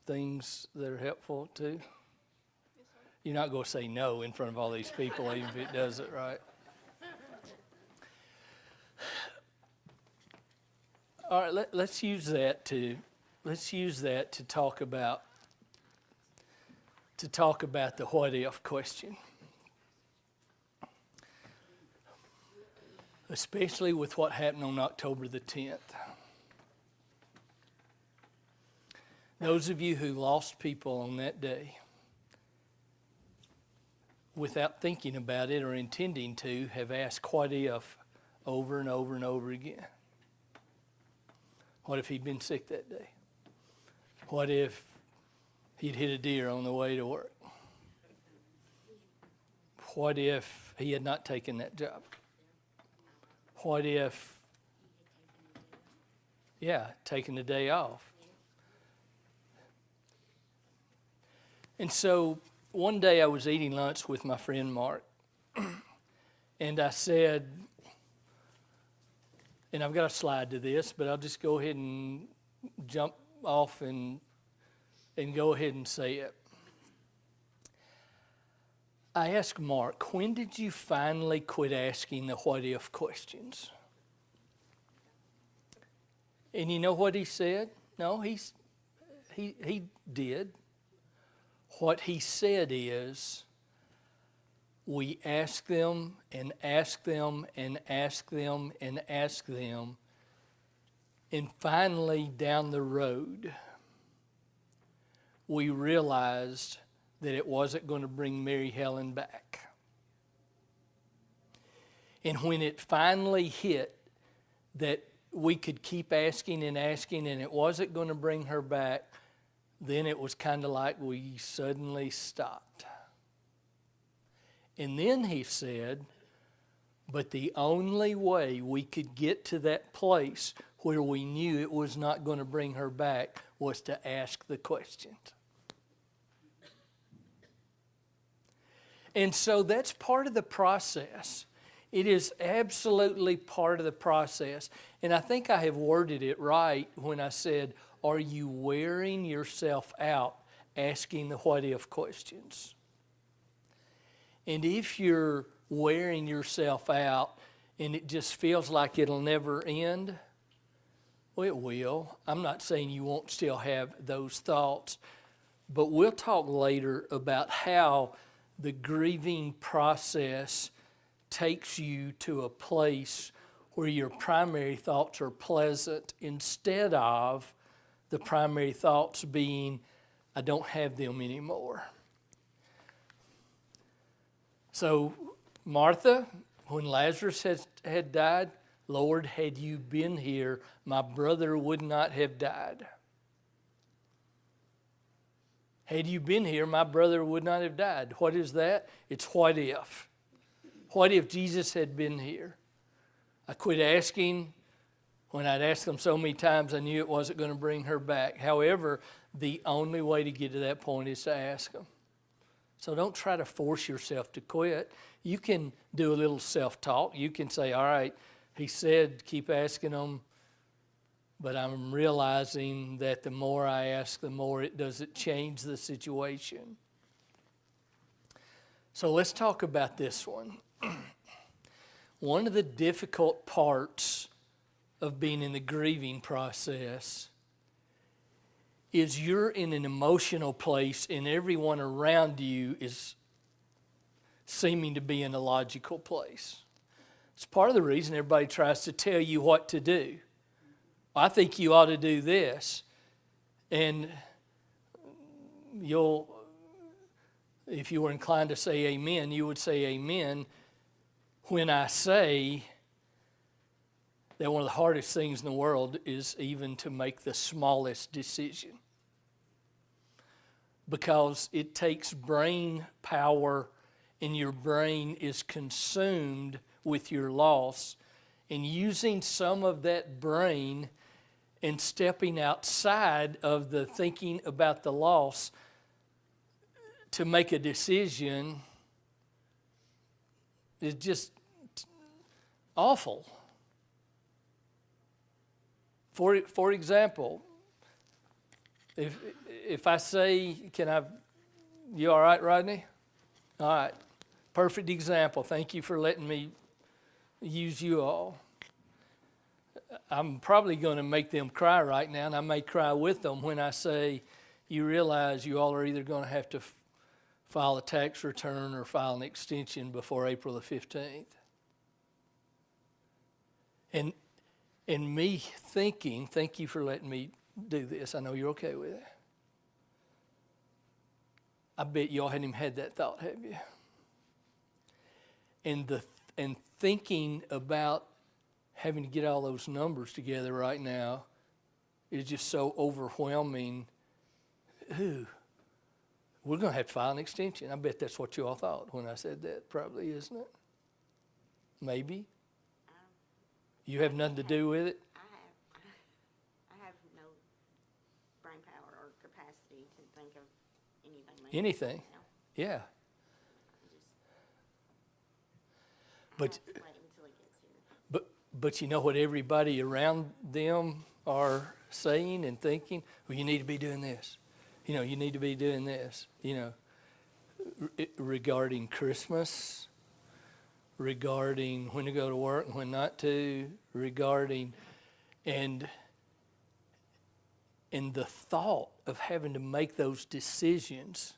things that are helpful too? You're not going to say no in front of all these people, even if it doesn't, right? All right, let's use that to talk about the what if question. Especially with what happened on October the 10th. Those of you who lost people on that day, without thinking about it or intending to, have asked what if over and over and over again. What if he'd been sick that day? What if he'd hit a deer on the way to work? What if he had not taken that job? What if, taking the day off? And so one day I was eating lunch with my friend Mark, and I said, and I've got a slide to this, but I'll just go ahead and jump off and go ahead and say it. I asked Mark, when did you finally quit asking the what if questions? And you know what he said? No, he did. What he said is, we ask them and ask them and ask them and ask them, and finally down the road, we realized that it wasn't going to bring Mary Helen back. And when it finally hit that we could keep asking and asking and it wasn't going to bring her back, then it was kind of like we suddenly stopped. And then he said, but the only way we could get to that place where we knew it was not going to bring her back was to ask the questions. And so that's part of the process. It is absolutely part of the process. And I think I have worded it right when I said, are you wearing yourself out asking the what if questions? And if you're wearing yourself out and it just feels like it'll never end, well, it will. I'm not saying you won't still have those thoughts, but we'll talk later about how the grieving process takes you to a place where your primary thoughts are pleasant instead of the primary thoughts being, I don't have them anymore. So Martha, when Lazarus had died, Lord, had you been here, my brother would not have died. Had you been here, my brother would not have died. What is that? It's what if. What if Jesus had been here? I quit asking When I'd asked them so many times, I knew it wasn't going to bring her back. However, the only way to get to that point is to ask them. So don't try to force yourself to quit. You can do a little self-talk. You can say, all right, he said keep asking them, but I'm realizing that the more I ask, the more it doesn't change the situation. So let's talk about this one. One of the difficult parts of being in the grieving process is you're in an emotional place and everyone around you is seeming to be in a logical place. It's part of the reason everybody tries to tell you what to do. I think you ought to do this. And if you were inclined to say amen, you would say amen when I say that one of the hardest things in the world is even to make the smallest decision. Because it takes brain power and your brain is consumed with your loss. And using some of that brain and stepping outside of the thinking about the loss to make a decision is just awful. For example, if I say, you all right, Rodney? All right, perfect example. Thank you for letting me use you all. I'm probably going to make them cry right now, and I may cry with them when I say, you realize you all are either going to have to file a tax return or file an extension before April the 15th. And me thinking, thank you for letting me do this. I know you're okay with it. I bet y'all hadn't even had that thought, have you? And thinking about having to get all those numbers together right now is just so overwhelming. Ooh, we're going to have to file an extension. I bet that's what you all thought when I said that, probably, isn't it? Maybe. You have nothing to do with it? I have no brain power or capacity to think of anything. Anything? Yeah. But wait until he gets here. But you know what everybody around them are saying and thinking? Well, you need to be doing this. You know, you need to be doing this. You know, regarding Christmas, regarding when to go to work and when not to, regarding, and the thought of having to make those decisions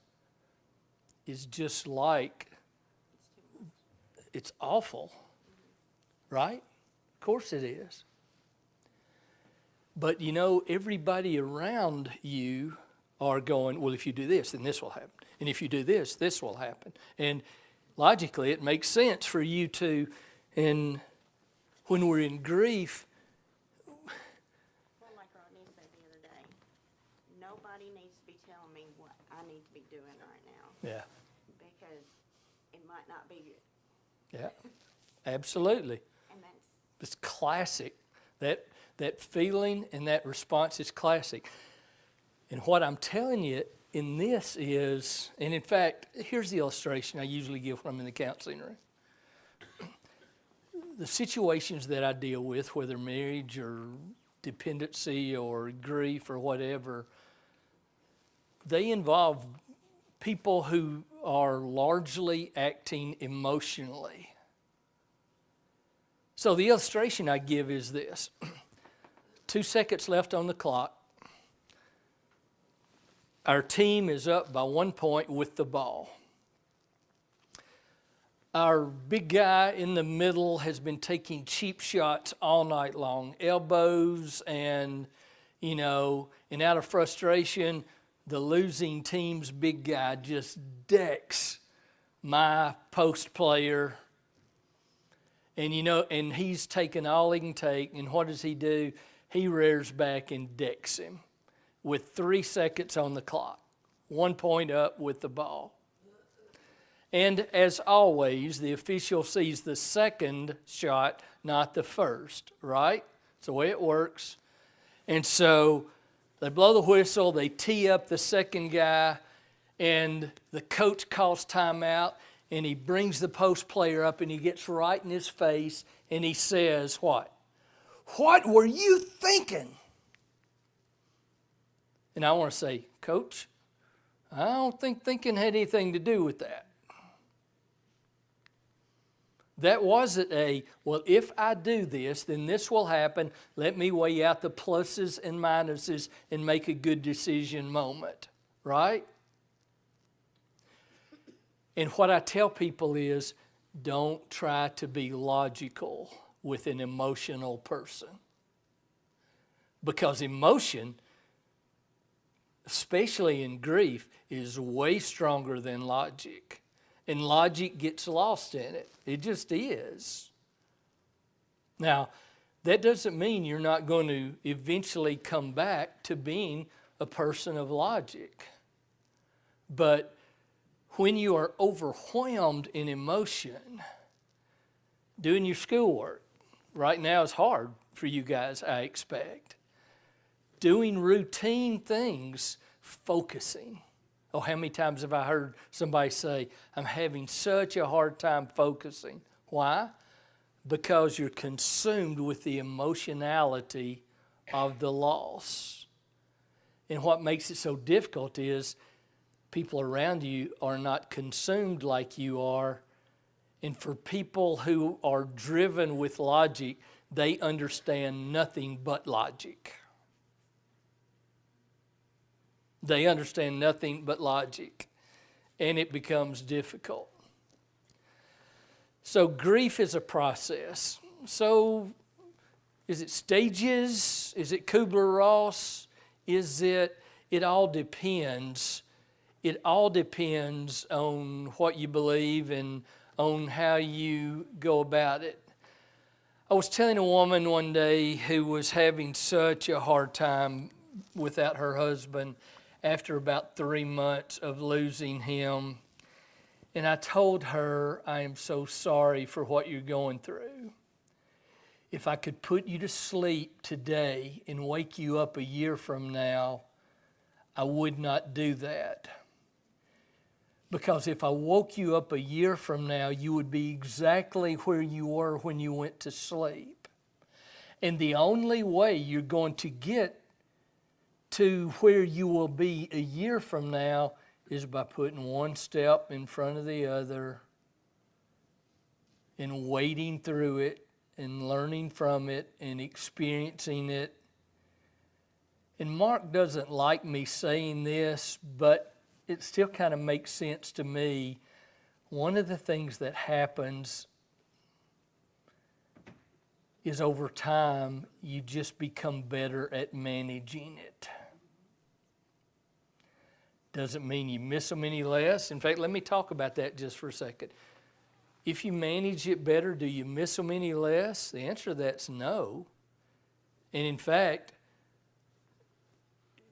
is just like, it's awful, right? Of course it is. But you know, everybody around you are going, well, if you do this, then this will happen. And if you do this, this will happen. And logically, it makes sense for you to, and when we're in grief. Well, like Rodney said the other day, nobody needs to be telling me what I need to be doing right now. Yeah, Because it might not be good. yeah, absolutely. And that's, It's classic. That feeling and that response is classic. And what I'm telling you in this is, and in fact, here's the illustration I usually give when I'm in the counseling room. The situations that I deal with, whether marriage or dependency or grief or whatever, they involve people who are largely acting emotionally. So the illustration I give is this. 2 seconds left on the clock. Our team is up by 1 point with the ball. Our big guy in the middle has been taking cheap shots all night long, elbows and out of frustration, the losing team's big guy just decks my post player. And he's taken all he can take, and what does he do? He rears back and decks him with 3 seconds on the clock, 1 point up with the ball. And as always, the official sees the second shot, not the first, right? It's the way it works. And so they blow the whistle, they tee up the second guy, and the coach calls timeout, and he brings the post player up, and he gets right in his face, and he says, what? What were you thinking? And I want to say, Coach, I don't think thinking had anything to do with that. That wasn't well, if I do this, then this will happen. Let me weigh out the pluses and minuses and make a good decision moment, right? And what I tell people is, don't try to be logical with an emotional person. Because emotion, especially in grief, is way stronger than logic. And logic gets lost in it. It just is. Now, that doesn't mean you're not going to eventually come back to being a person of logic. But when you are overwhelmed in emotion, doing your schoolwork, right now is hard for you guys, I expect. Doing routine things, focusing. Oh, how many times have I heard somebody say, I'm having such a hard time focusing. Why? Because you're consumed with the emotionality of the loss. And what makes it so difficult is people around you are not consumed like you are. And for people who are driven with logic, they understand nothing but logic. They understand nothing but logic, and it becomes difficult. So grief is a process. So is it stages? Is it Kubler-Ross? It all depends. It all depends on what you believe and on how you go about it. I was telling a woman one day who was having such a hard time without her husband after about 3 months of losing him. And I told her, I am so sorry for what you're going through. If I could put you to sleep today and wake you up a year from now, I would not do that. Because if I woke you up a year from now, you would be exactly where you were when you went to sleep. And the only way you're going to get to where you will be a year from now is by putting one step in front of the other and wading through it and learning from it and experiencing it. And Mark doesn't like me saying this, but it still kind of makes sense to me. One of the things that happens is over time, you just become better at managing it. Doesn't mean you miss them any less. In fact, let me talk about that just for a second. If you manage it better, do you miss them any less? The answer to that's no. And in fact,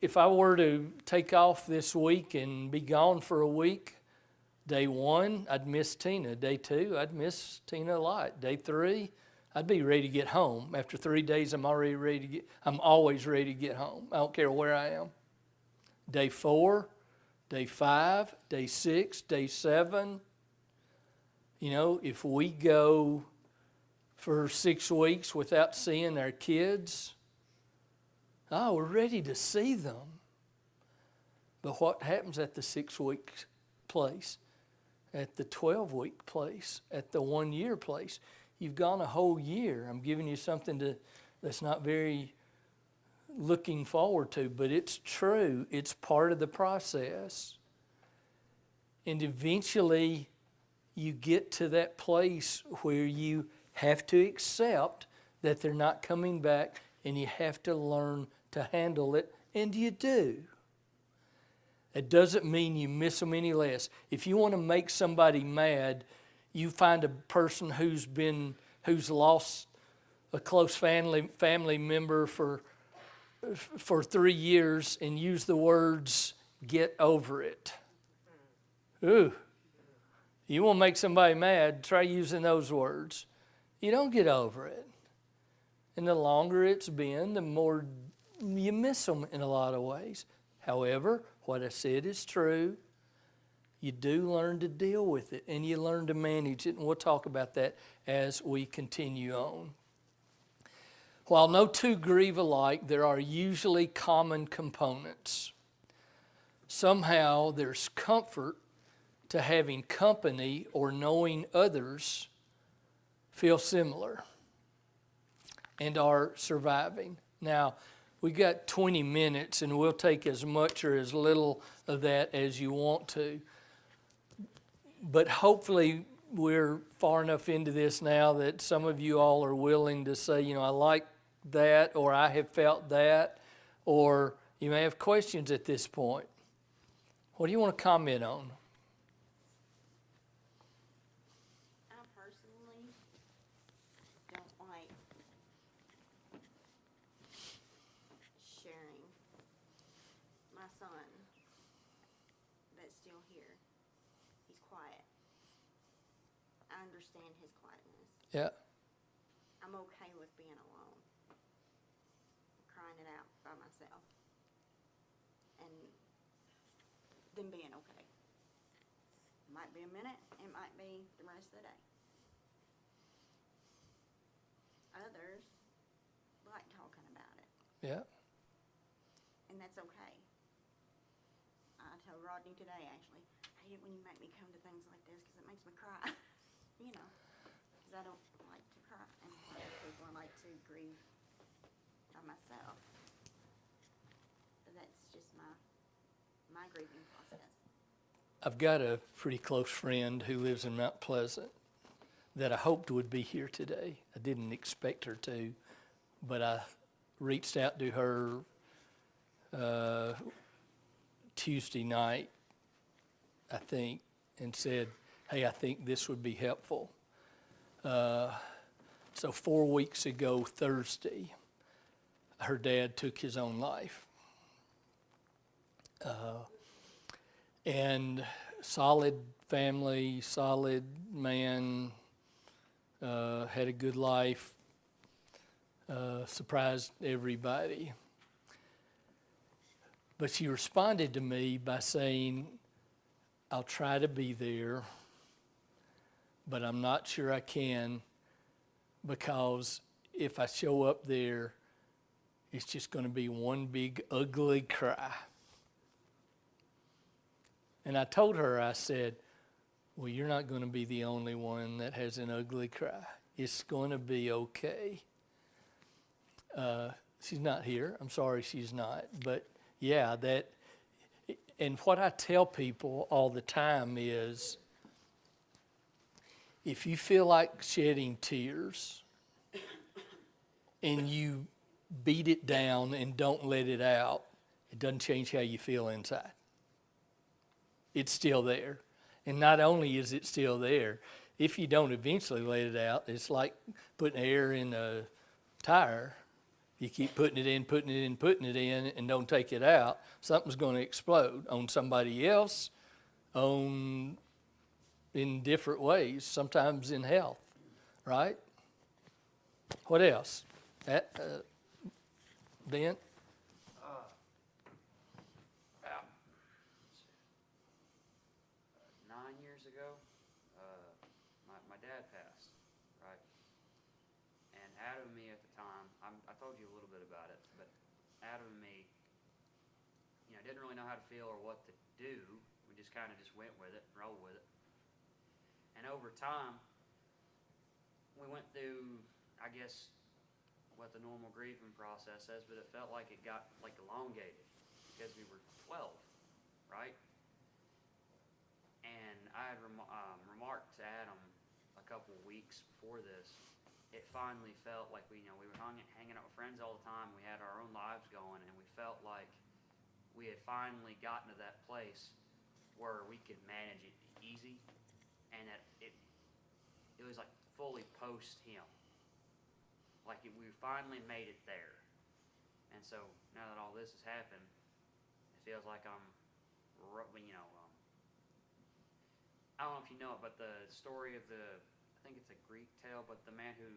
if I were to take off this week and be gone for a week, day 1, I'd miss Tina. Day 2, I'd miss Tina a lot. Day 3, I'd be ready to get home. After 3 days, I'm always ready to get home. I don't care where I am. Day 4, day 5, day 6, day 7. You know, if we go for 6 weeks without seeing our kids, we're ready to see them. But what happens at the 6-week place, at the 12-week place, at the 1-year place? You've gone a whole year. I'm giving you something that's not very looking forward to, but it's true. It's part of the process. And eventually you get to that place where you have to accept that they're not coming back, and you have to learn to handle it, and you do. It doesn't mean you miss them any less. If you want to make somebody mad, you find a person who's lost a close family member for 3 years and use the words, get over it. Ooh. You want to make somebody mad, try using those words. You don't get over it. And the longer it's been, the more you miss them in a lot of ways. However, what I said is true. You do learn to deal with it, and you learn to manage it, and we'll talk about that as we continue on. While no two grieve alike, there are usually common components. Somehow there's comfort to having company or knowing others feel similar and are surviving. Now, we got 20 minutes, and we'll take as much or as little of that as you want to. But hopefully we're far enough into this now that some of you all are willing to say, you know, I like that, or I have felt that, or you may have questions at this point. What do you want to comment on? I personally don't like sharing my son that's still here. He's quiet. I understand his quietness. Yeah, I'm okay with being alone, crying it out by myself, and then being okay. Might be a minute, it might be the rest of the day. Others like talking about it, yeah, and that's okay. I told Rodney today, actually, I hate it when you make me come to things like this because it makes me cry, you know, because I don't like to cry, and other people I like to grieve by myself. But that's just my grieving process. I've got a pretty close friend who lives in Mount Pleasant that I hoped would be here today. I didn't expect her to, but I reached out to her Tuesday night, I think, and said, hey, I think this would be helpful. So 4 weeks ago, Thursday, her dad took his own life. And solid family, solid man, had a good life, surprised everybody. But she responded to me by saying, I'll try to be there, but I'm not sure I can, because if I show up there, it's just going to be one big ugly cry. And I told her, I said, well, you're not going to be the only one that has an ugly cry. It's going to be okay. She's not here. I'm sorry she's not. But yeah, that, and what I tell people all the time is, if you feel like shedding tears and you beat it down and don't let it out, it doesn't change how you feel inside. It's still there. And not only is it still there, if you don't eventually let it out, it's like putting air in a tire. You keep putting it in, putting it in, putting it in, and don't take it out, something's going to explode on somebody else, in different ways, sometimes in health, right? What else? Ben? About 9 years ago, my dad passed, right? And out of me at the time, I told you a little bit about it, but out of me, didn't really know how to feel or what to do. We just kind of just went with it, rolled with it. And over time, we went through, I guess, what the normal grieving process says, but it felt like it got elongated because we were 12, right? And I had remarked to Adam a couple of weeks before this. It finally felt like we were hanging out with friends all the time. We had our own lives going, and we felt like we had finally gotten to that place where we could manage it easy, and that it was like fully post him. Like we finally made it there. And so now that all this has happened, it feels like I don't know if you know it, but the story of I think it's a Greek tale, but the man who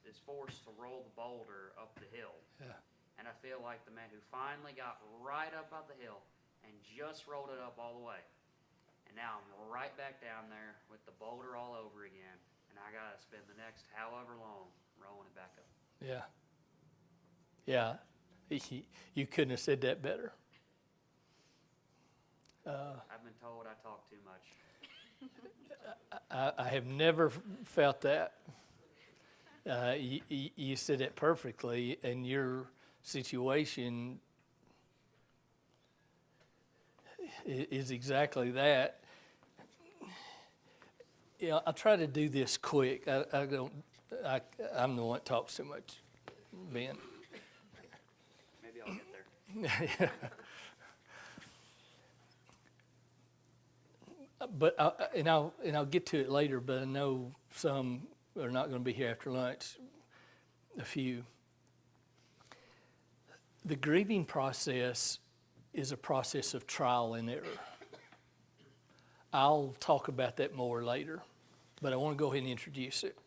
is forced to roll the boulder up the hill. Yeah. And I feel like the man who finally got right up the hill and just rolled it up all the way. And now I'm right back down there with the boulder all over again, and I gotta spend the next however long rolling it back up. Yeah. Yeah. You couldn't have said that better. I've been told I talk too much. I have never felt that. You said it perfectly, and your situation is exactly that. Yeah, I'll try to do this quick. I'm the one that talks too much, Ben. Maybe I'll get there. But I'll get to it later. But I know some are not going to be here after lunch. A few. The grieving process is a process of trial and error. I'll talk about that more later, but I want to go ahead and introduce it.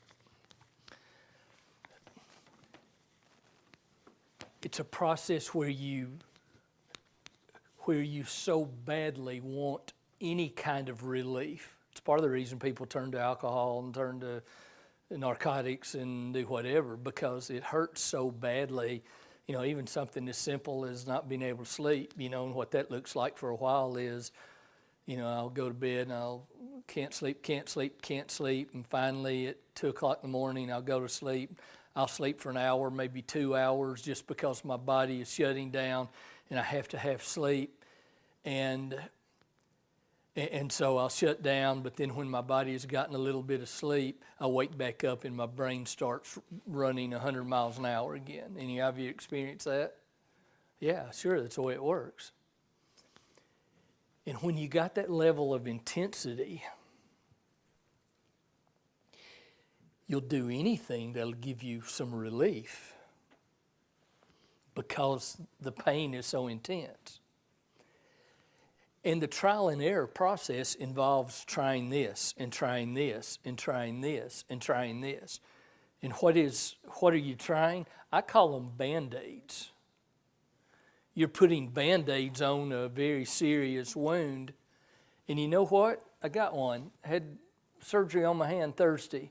It's a process where you so badly want any kind of relief. It's part of the reason people turn to alcohol and turn to narcotics and do whatever, because it hurts so badly. You know, even something as simple as not being able to sleep, you know, and what that looks like for a while is, you know, I'll go to bed and can't sleep, and finally at 2 o'clock in the morning I'll go to sleep. I'll sleep for an hour, maybe 2 hours, just because my body is shutting down and I have to have sleep. And so I'll shut down, but then when my body has gotten a little bit of sleep, I wake back up and my brain starts running 100 miles an hour again. Any of you experienced that? Yeah, sure, that's the way it works. And when you got that level of intensity, you'll do anything that'll give you some relief because the pain is so intense. And the trial and error process involves trying this and trying this and trying this and trying this. And what are you trying? I call them Band-Aids. You're putting Band-Aids on a very serious wound. And you know what? I got one. I had surgery on my hand Thursday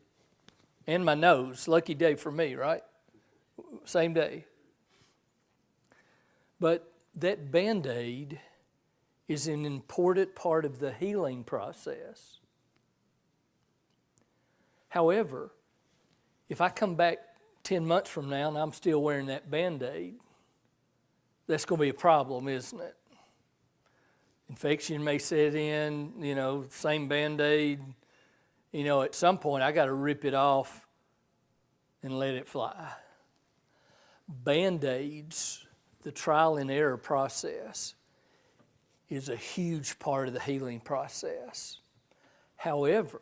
and my nose. Lucky day for me, right? Same day. But that Band-Aid is an important part of the healing process. However, if I come back 10 months from now and I'm still wearing that Band-Aid, that's going to be a problem, isn't it? Infection may set in, you know, same Band-Aid. You know, at some point I got to rip it off and let it fly. Band-Aids, the trial and error process, is a huge part of the healing process. However,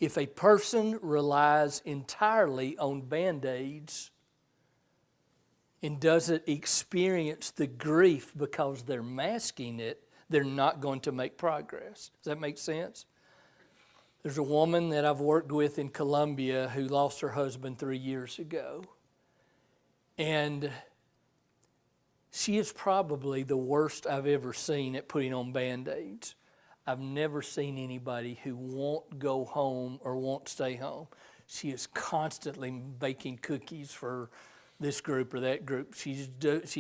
if a person relies entirely on Band-Aids and doesn't experience the grief because they're masking it, they're not going to make progress. Does that make sense? There's a woman that I've worked with in Colombia who lost her husband 3 years ago. And she is probably the worst I've ever seen at putting on Band-Aids. I've never seen anybody who won't go home or won't stay home. She is constantly baking cookies for this group or that group. She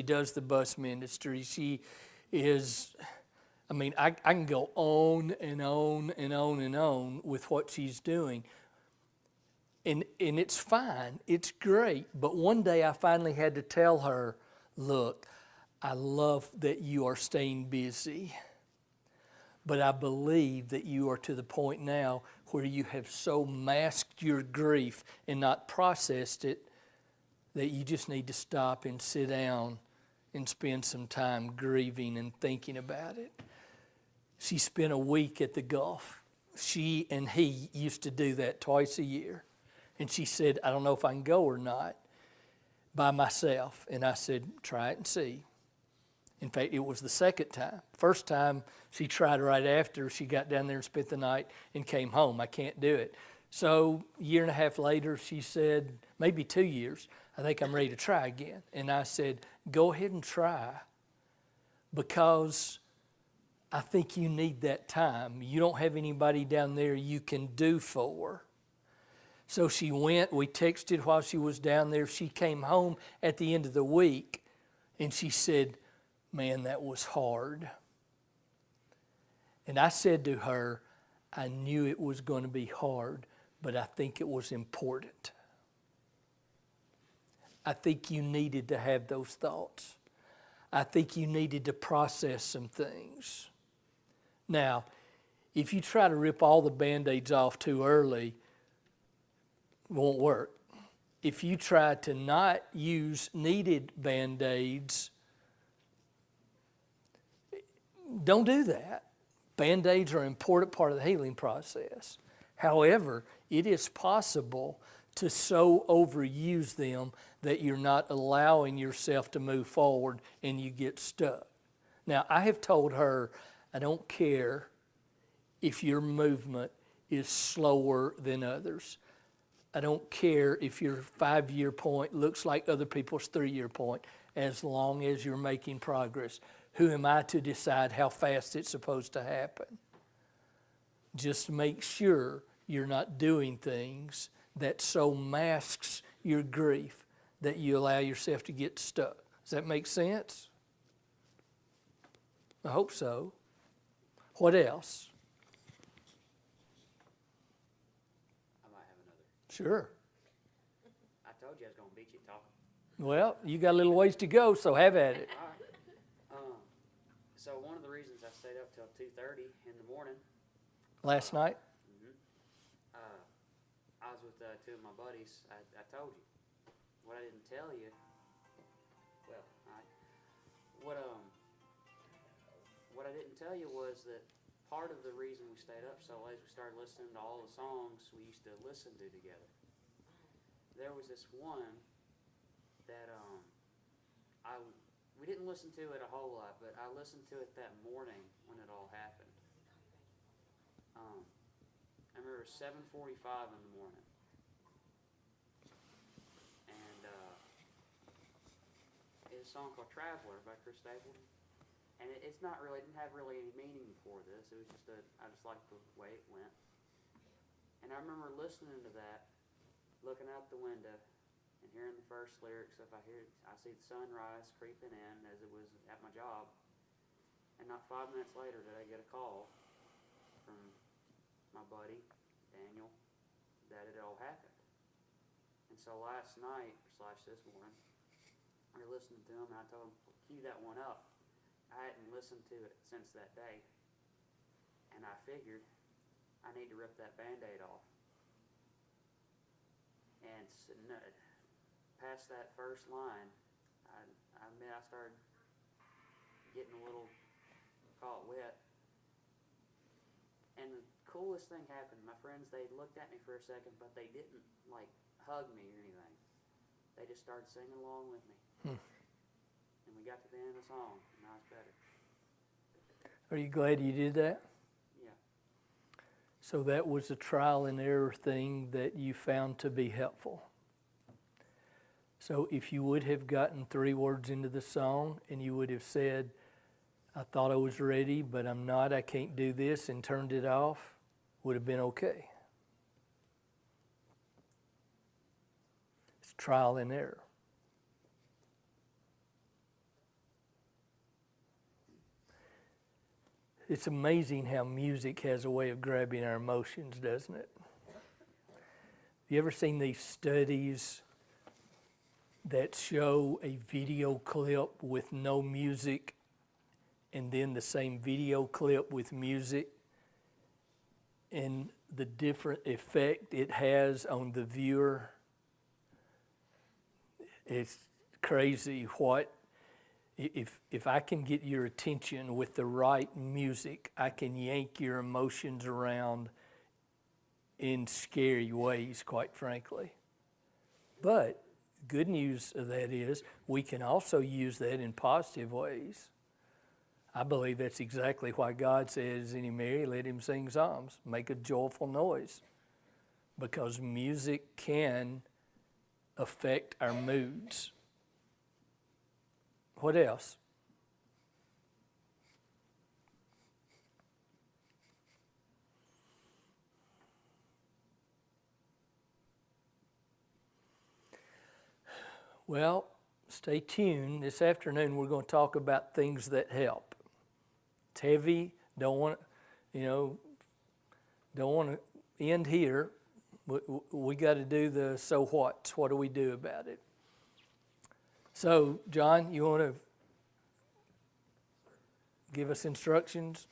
does the bus ministry. She is, I mean, I can go on and on and on and on with what she's doing. And it's fine. It's great. But one day I finally had to tell her, look, I love that you are staying busy, but I believe that you are to the point now where you have so masked your grief and not processed it that you just need to stop and sit down and spend some time grieving and thinking about it. She spent a week at the Gulf. She and he used to do that twice a year. And she said, I don't know if I can go or not by myself. And I said, try it and see. In fact, it was the second time. First time, she tried right after she got down there and spent the night and came home. I can't do it. So a year and a half later, she said, maybe 2 years, I think I'm ready to try again. And I said, go ahead and try, because I think you need that time. You don't have anybody down there you can do for. So she went, we texted while she was down there. She came home at the end of the week and she said, man, that was hard. And I said to her, I knew it was going to be hard, but I think it was important. I think you needed to have those thoughts. I think you needed to process some things. Now, if you try to rip all the Band-Aids off too early, it won't work. If you try to not use needed Band-Aids, don't do that. Band-Aids are an important part of the healing process. However, it is possible to so overuse them that you're not allowing yourself to move forward and you get stuck. Now, I have told her, I don't care if your movement is slower than others. I don't care if your 5-year point looks like other people's 3-year point, as long as you're making progress. Who am I to decide how fast it's supposed to happen? Just make sure you're not doing things that so masks your grief that you allow yourself to get stuck. Does that make sense? I hope so. What else? I might have another. Sure. I told you I was gonna beat you talking. Well, you got a little ways to go, so have at it. All right. So one of the reasons I stayed up till 2:30 in the morning, Last night? I was with 2 of my buddies. I told you. What I didn't tell you, well, what I didn't tell you was that part of the reason we stayed up so late is we started listening to all the songs we used to listen to together. There was this one that we didn't listen to it a whole lot, but I listened to it that morning when it all happened. I remember 7:45 in the morning, and it's a song called "Traveler" by Chris Stapleton, and it's not really, it didn't have really any meaning before this. It was just I just liked the way it went, and I remember listening to that, looking out the window, and hearing the first lyrics. If I see the sunrise creeping in as it was at my job, and not 5 minutes later did I get a call from my buddy, Daniel, that it all happened. And so last night, / this morning, we were listening to him, and I told him, cue that one up. I hadn't listened to it since that day, and I figured I need to rip that Band-Aid off. And past that first line, I admit I started getting a little caught wet. And the coolest thing happened. My friends, they looked at me for a second, but they didn't like hug me or anything. They just started singing along with me. And we got to the end of the song, and now it's better. Are you glad you did that? Yeah. So that was a trial and error thing that you found to be helpful. So if you would have gotten 3 words into the song and you would have said, I thought I was ready, but I'm not, I can't do this, and turned it off, would have been okay. It's trial and error. It's amazing how music has a way of grabbing our emotions, doesn't it? Have you ever seen these studies that show a video clip with no music and then the same video clip with music, and the different effect it has on the viewer? It's crazy what, if I can get your attention with the right music, I can yank your emotions around in scary ways, quite frankly. But good news of that is we can also use that in positive ways. I believe that's exactly why God says, any merry, let him sing psalms, make a joyful noise. because music can affect our moods. What else? Well, stay tuned. This afternoon we're going to talk about things that help. It's heavy. Don't want to end here. We got to do the so what's. What do we do about it? So, John, you want to give us instructions?